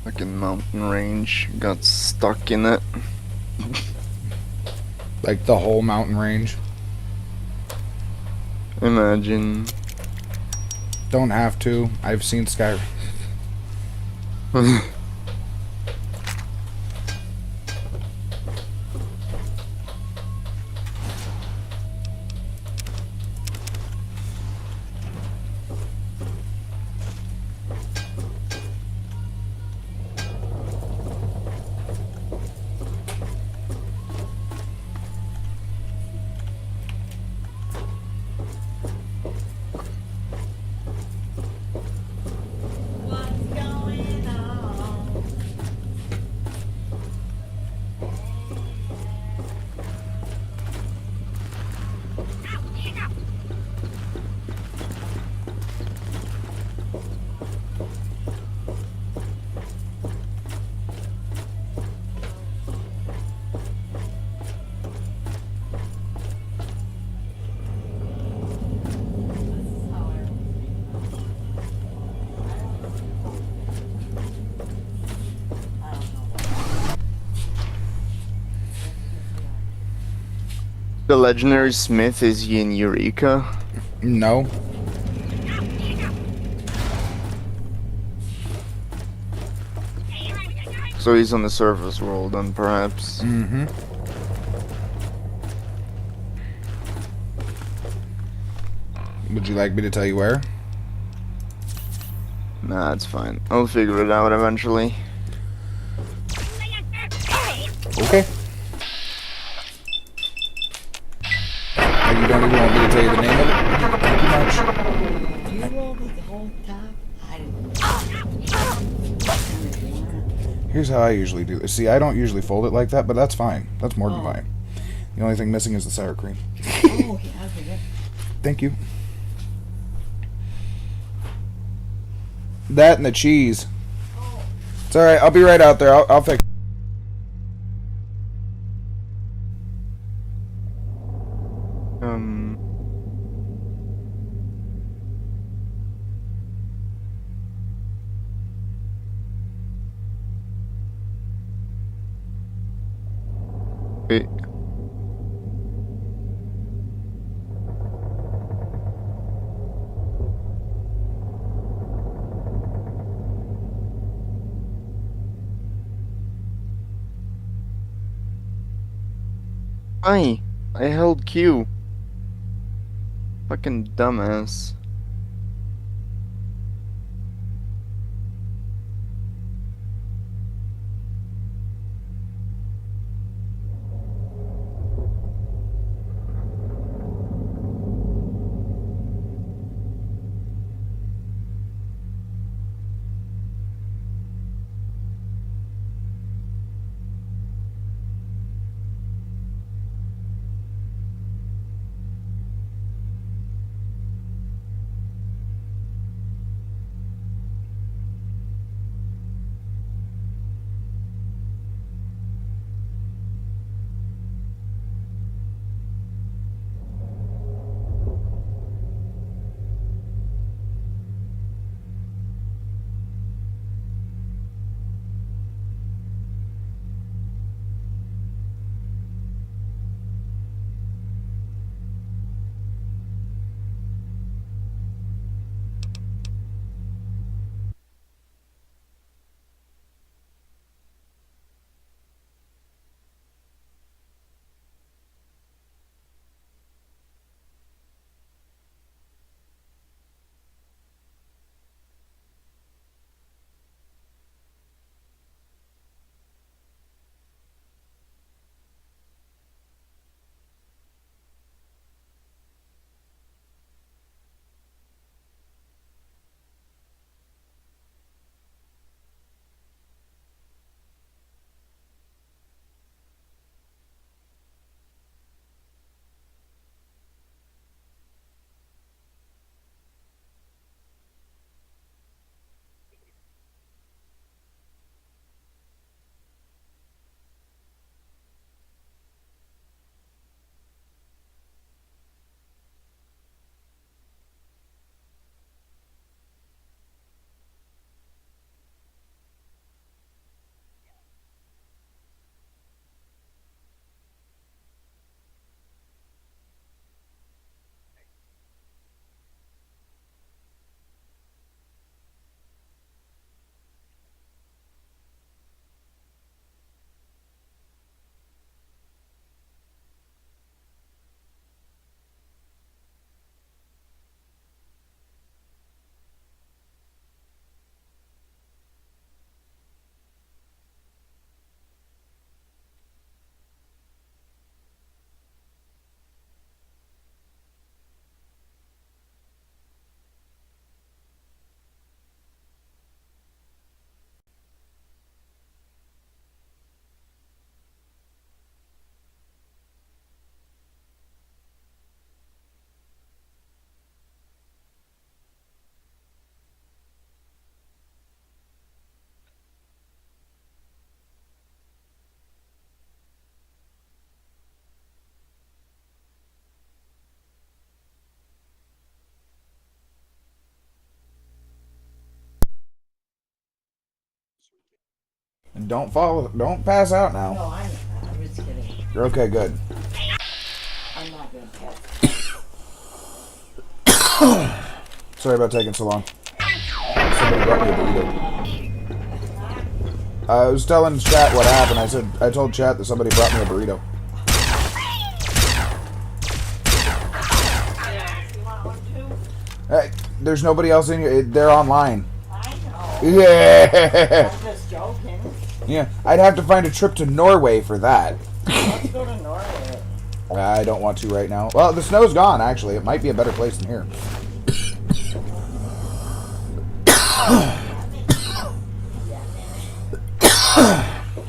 Fucking mountain range. Got stuck in it. Like the whole mountain range. Imagine. Don't have to. I've seen Skyrim. The legendary smith, is he in Eureka? No. So he's on the surface world then, perhaps. Mm-hmm. Would you like me to tell you where? Nah, it's fine. I'll figure it out eventually. Okay. You don't even want me to tell you the name of it? Thank you much. You rolled it the whole time? I didn't. Here's how I usually do this. See, I don't usually fold it like that, but that's fine. That's more than fine. The only thing missing is the sour cream. Oh, yeah, I forget. Thank you. That and the cheese. It's alright, I'll be right out there. I'll fix it. Wait. Hi, I held Q. Fucking dumbass. Don't fall. Don't pass out now. No, I'm just kidding. You're okay. Good. I'm not gonna pass. Sorry about taking so long. Somebody brought me a burrito. I was telling chat what happened. I told chat that somebody brought me a burrito. You want one too? There's nobody else in here. They're online. I know. Yeah. I'm just joking. Yeah. I'd have to find a trip to Norway for that. Let's go to Norway. I don't want to right now. Well, the snow's gone, actually. It might be a better place than here.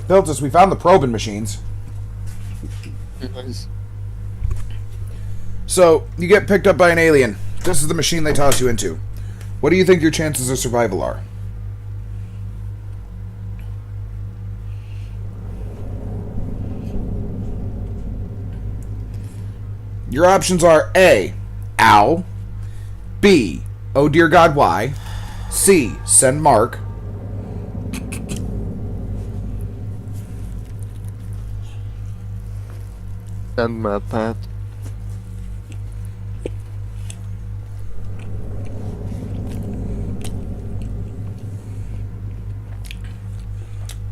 Piltus, we found the probing machines. Nice. So, you get picked up by an alien. This is the machine they toss you into. What do you think your chances of survival are? Your options are A. Ow. B. Oh dear God, why? C. Send Mark. And Matt Pat.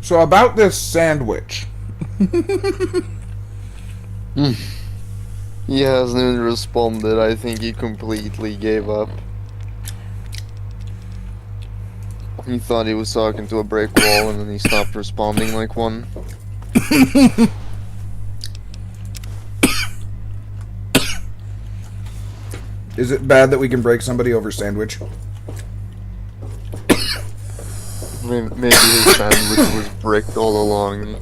So about this sandwich. He hasn't even responded. I think he completely gave up. He thought he was talking to a brick wall and then he stopped responding like one. Is it bad that we can break somebody over sandwich? Maybe his sandwich was bricked all along.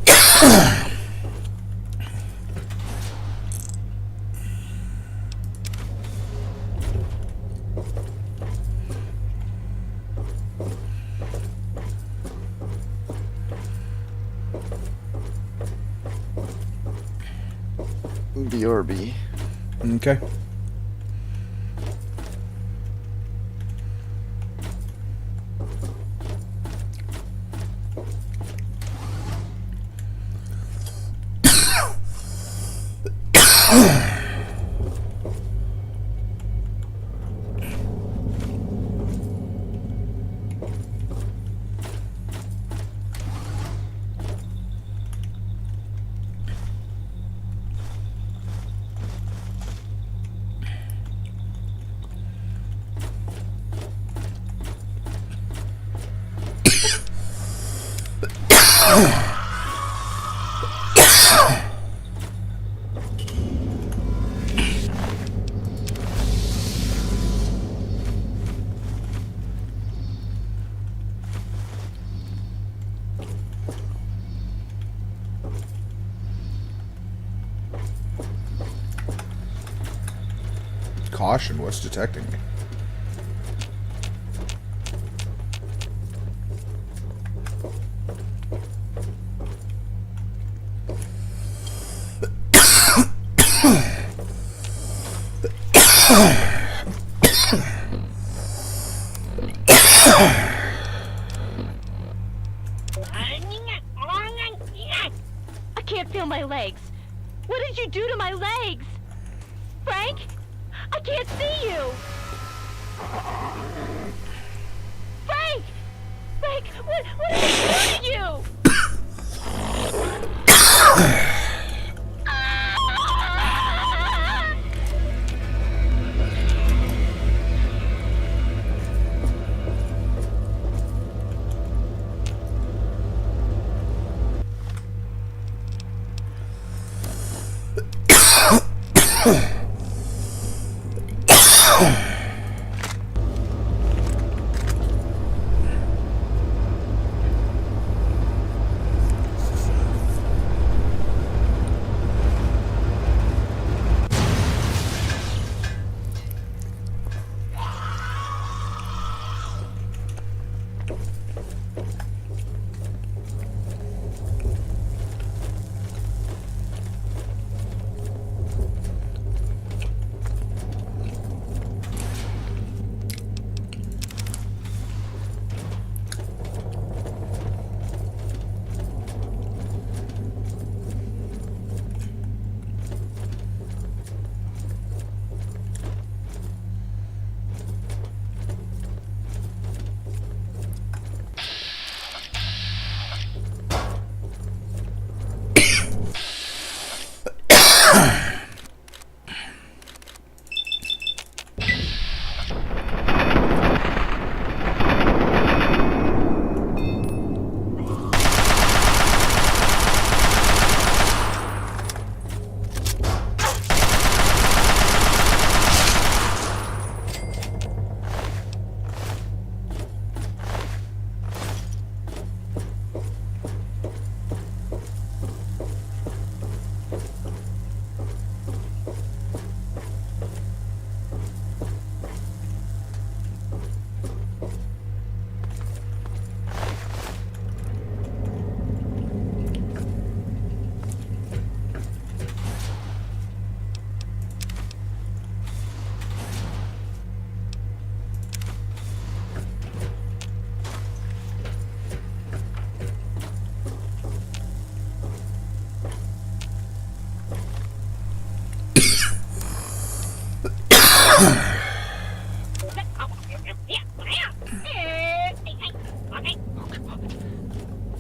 BRB. Okay. Caution, what's detecting me? I can't feel my legs. What did you do to my legs? Frank? I can't see you! Frank! Frank, what did I do to you?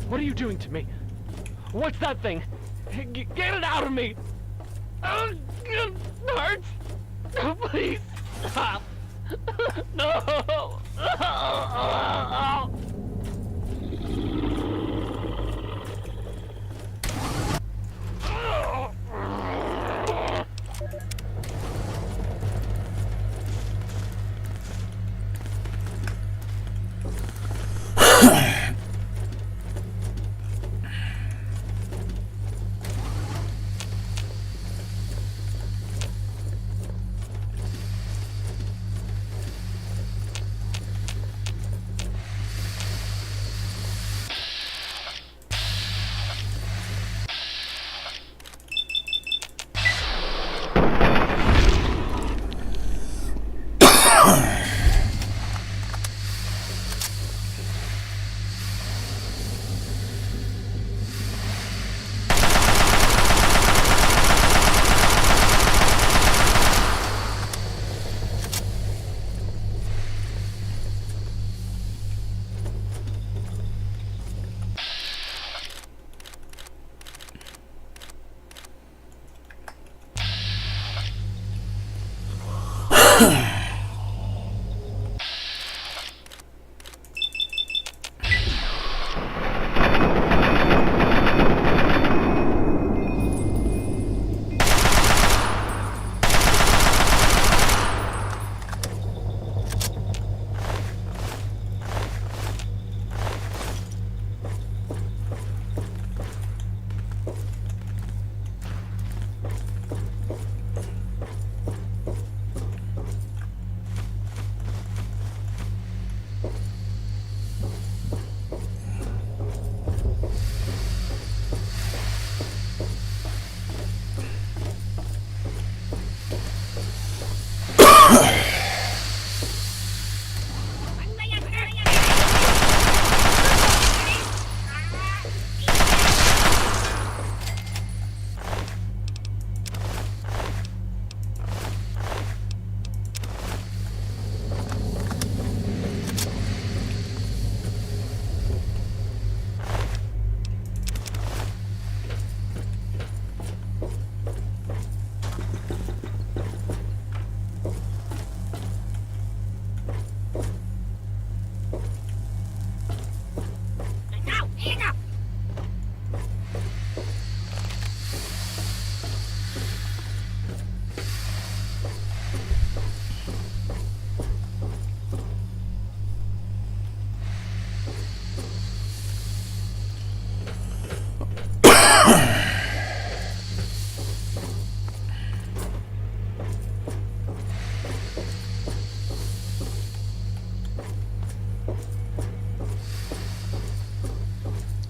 What are you doing to me? What's that thing? Get it out of me! It hurts! Please stop! No!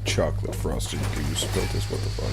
Chocolate frosted. You spilled this. What the fuck?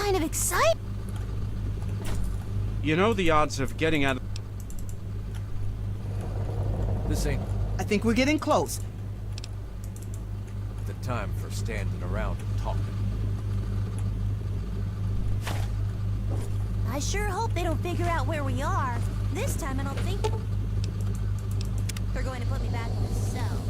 kind of exciting. You know the odds of getting out of... This ain't I think we're getting close. the time for standing around and talking. I sure hope they don't figure out where we are. This time I don't think they're going to put me back in the cell.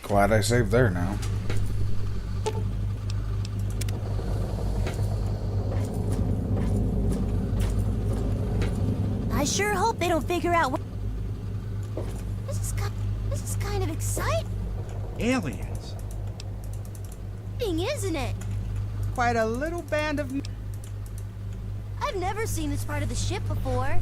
Glad I saved there now. I sure hope they don't figure out what... This is kind of exciting, Aliens. isn't it? Quite a little band of... I've never seen this part of the ship before.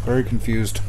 Very confused.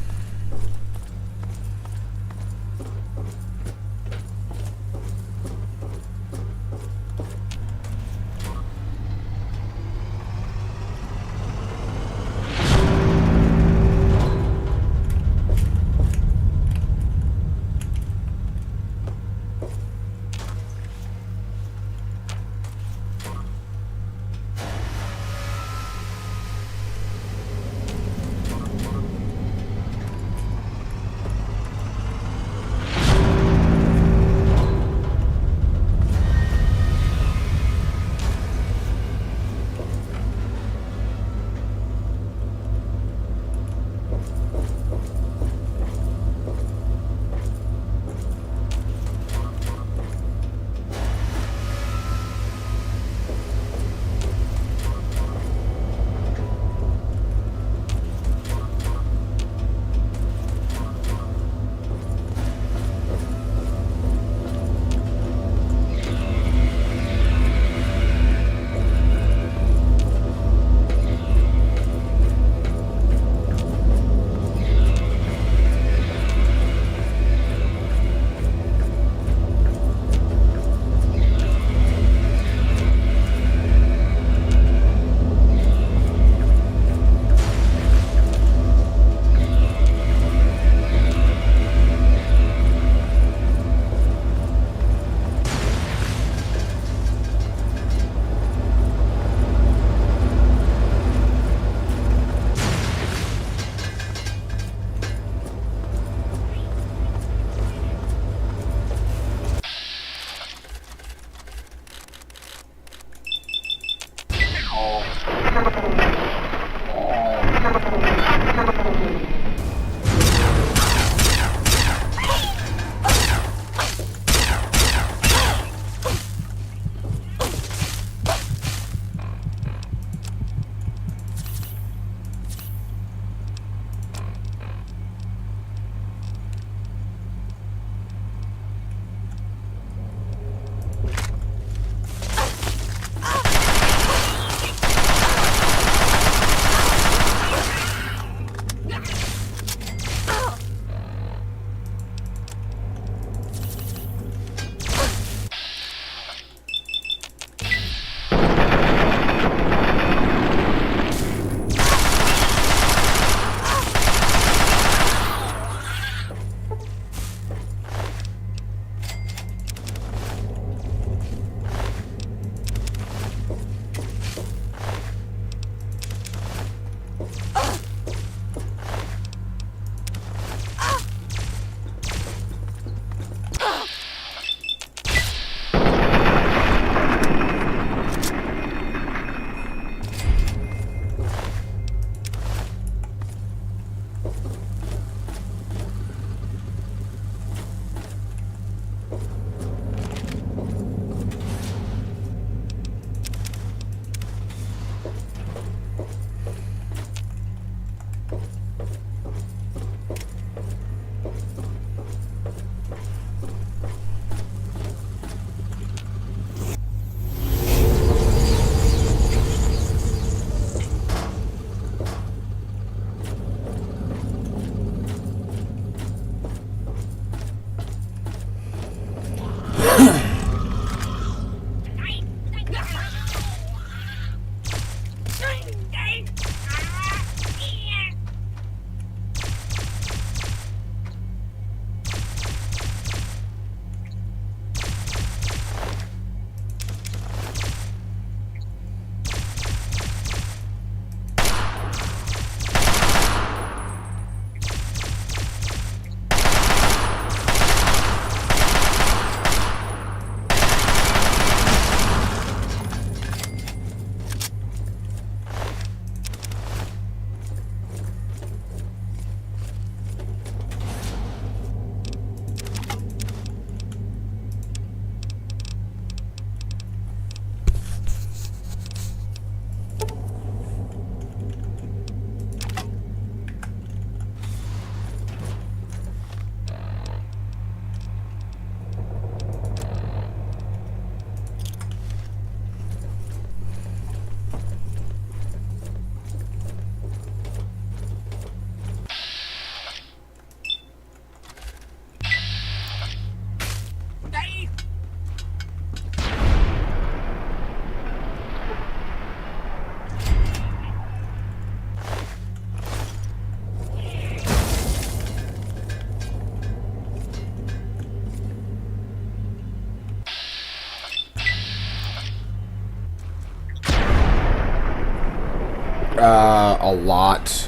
a lot.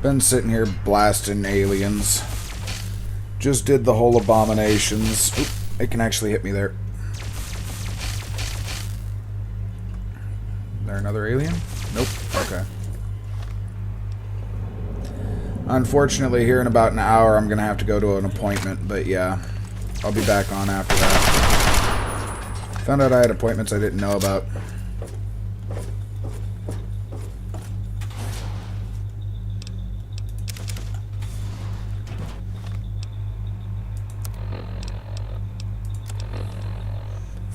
Been sitting here blasting aliens. Just did the whole abominations. Oop, it can actually hit me there. Is there another alien? Nope. Okay. Unfortunately, here in about an hour, I'm going to have to go to an appointment. But yeah, I'll be back on after that. Found out I had appointments I didn't know about.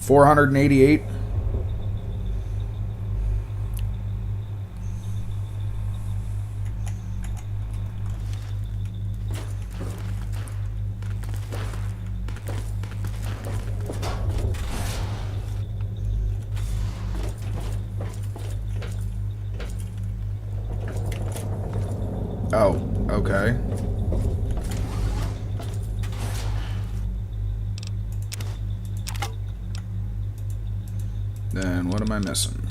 $488. Oh, okay. Then what am I missing?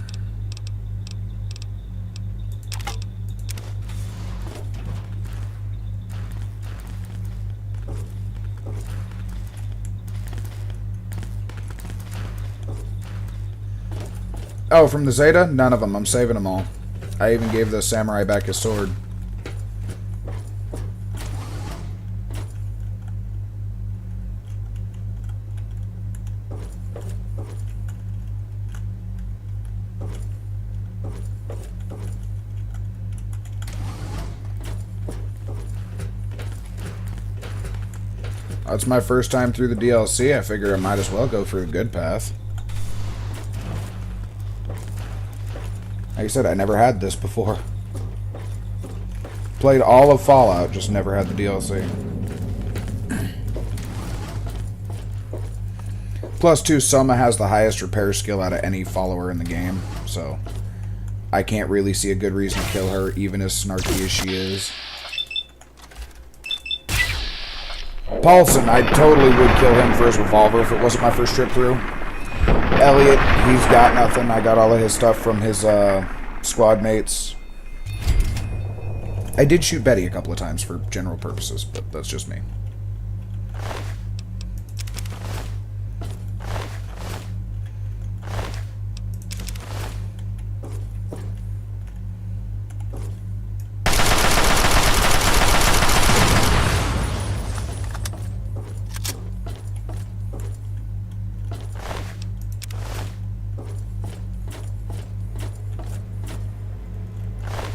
Oh, from the Zeta? None of them. I'm saving them all. I even gave the samurai back his sword. It's my first time through the DLC. I figure I might as well go for the good path. Like I said, I never had this before. Played all of Fallout, just never had the DLC. Plus 2, Soma has the highest repair skill out of any follower in the game, so I can't really see a good reason to kill her, even as snarky as she is. Paulson, I totally would kill him for his revolver if it wasn't my first trip through. Elliot, he's got nothing. I got all of his stuff from his squad mates. I did shoot Betty a couple of times for general purposes, but that's just me.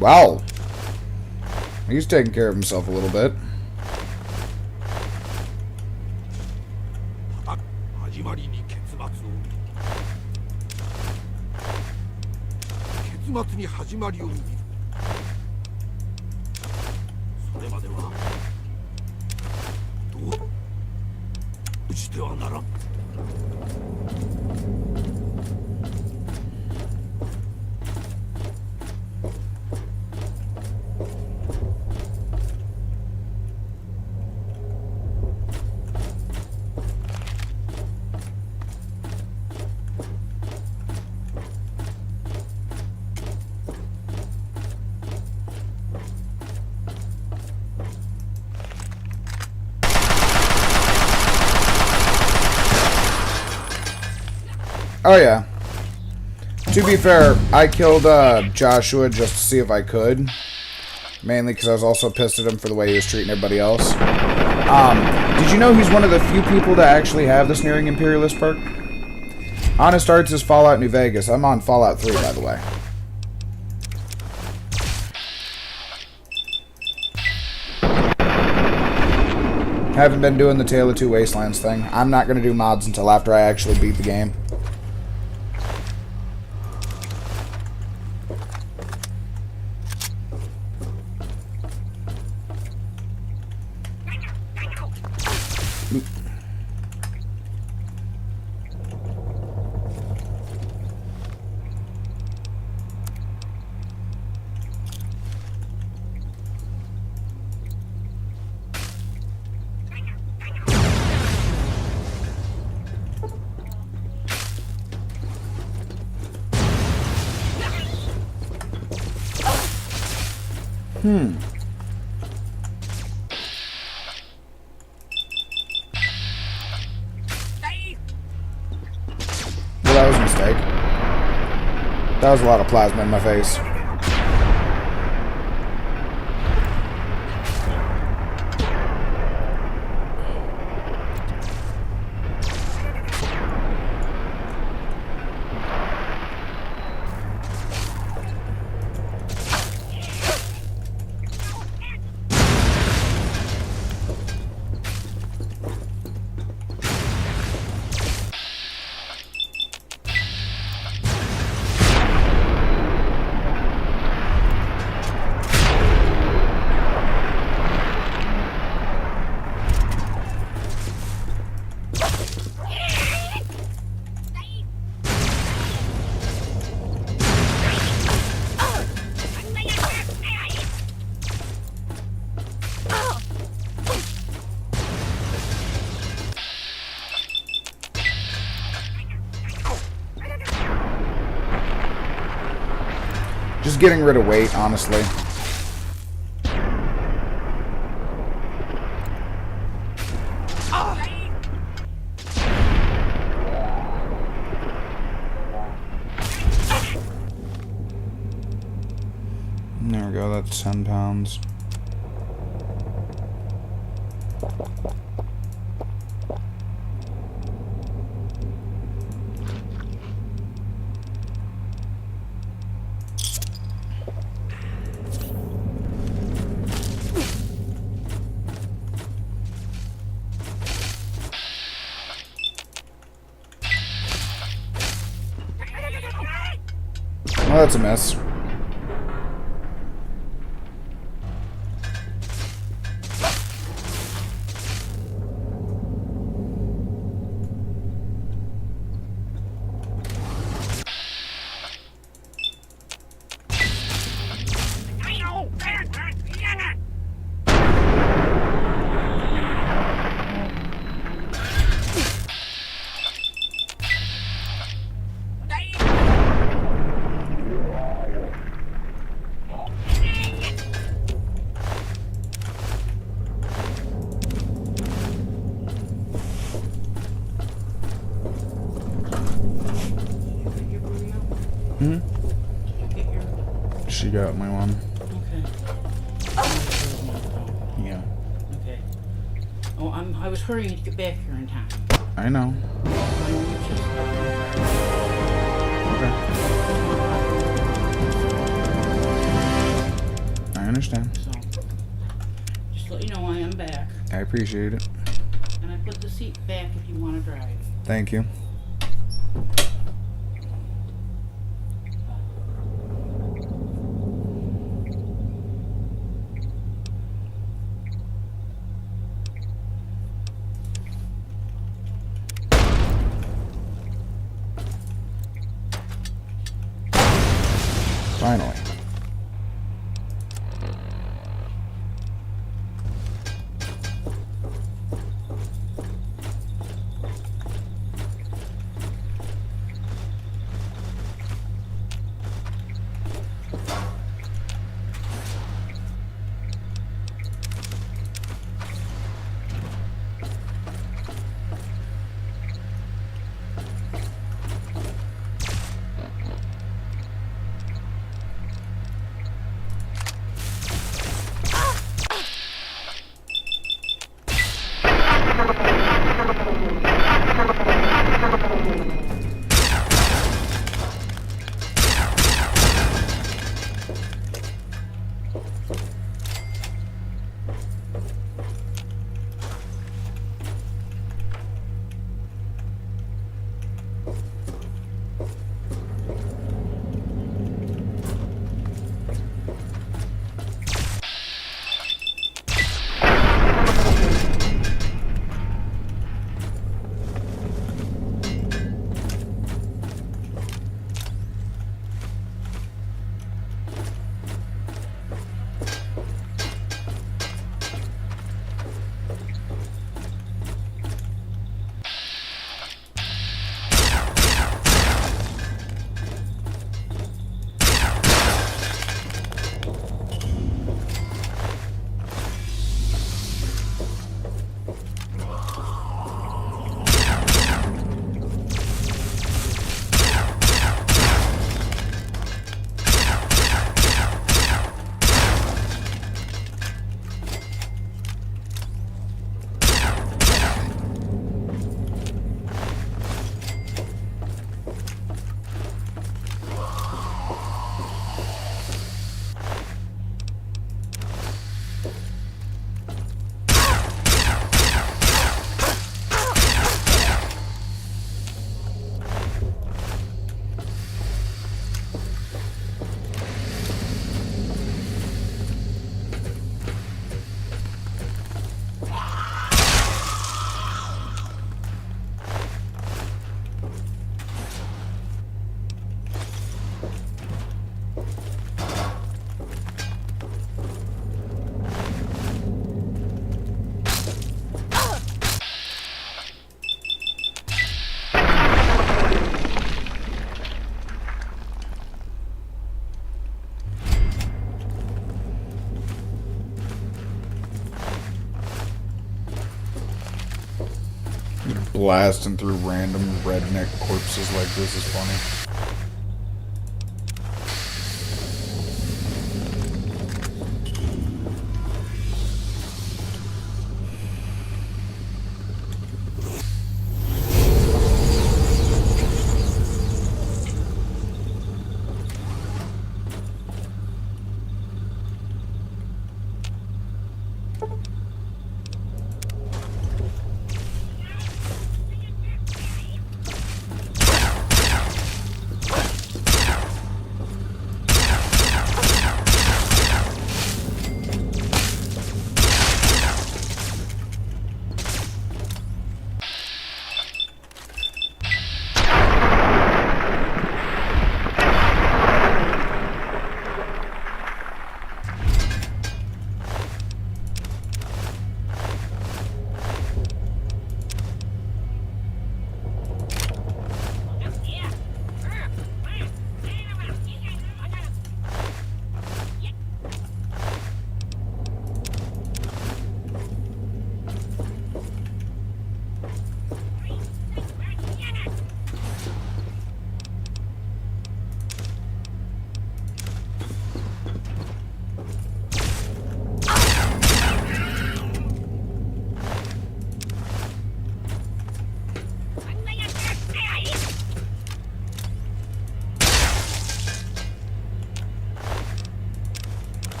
Wow. He's taking care of himself a little bit. Oh yeah. To be fair, I killed Joshua just to see if I could. Mainly because I was also pissed at him for the way he was treating everybody else. Did you know he's one of the few people to actually have this Nearing Imperialist perk? Honest Arts is Fallout New Vegas. I'm on Fallout 3, by the way. Haven't been doing the Tale of Two Wastelands thing. I'm not going to do mods until after I actually beat the game. Well, that was a mistake. That was a lot of plasma in my face. Just getting rid of weight, honestly. There we go, that's 10 pounds. Well, that's a mess. She got my one. Okay. Yeah. Okay. Oh, I was hurrying to get back here in time. I know. Okay. I understand. So, just let you know I am back. I appreciate it. And I put the seat back if you want to drive. Thank you. Finally. blasting through random redneck corpses like this is funny.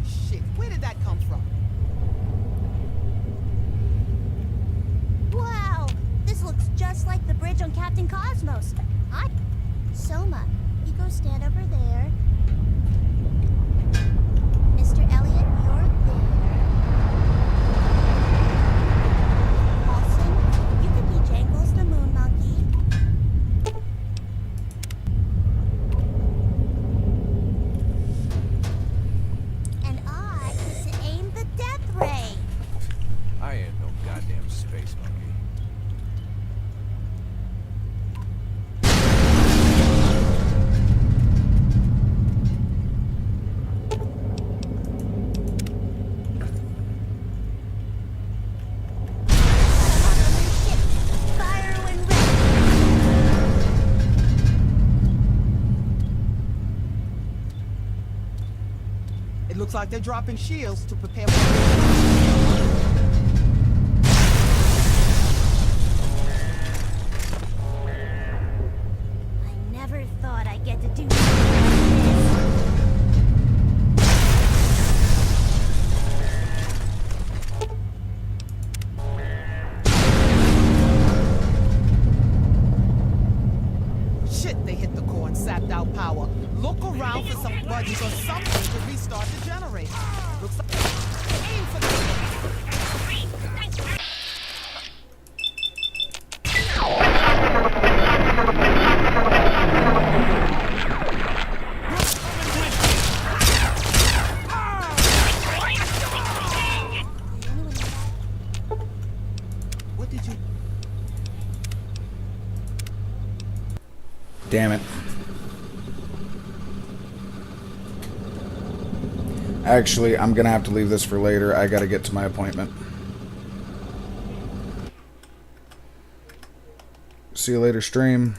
Shit, where did that come from? Wow! This looks just like the bridge on Captain Cosmos. Soma, you go stand over there. Mr. Elliot, you're there. Austin, you could be Jangles the Moon Monkey. And I get to aim the Death Ray. I ain't no goddamn space monkey. Fire when ready. It looks like they're dropping shields to prepare for... I never thought I'd get to do something like this. Shit, they hit the core and sapped out power. Look around for some buttons or something to restart the generator. Looks like... Aim for the... What did you... Damn it. Actually, I'm gonna have to leave this for later. I gotta get to my appointment. See you later, stream.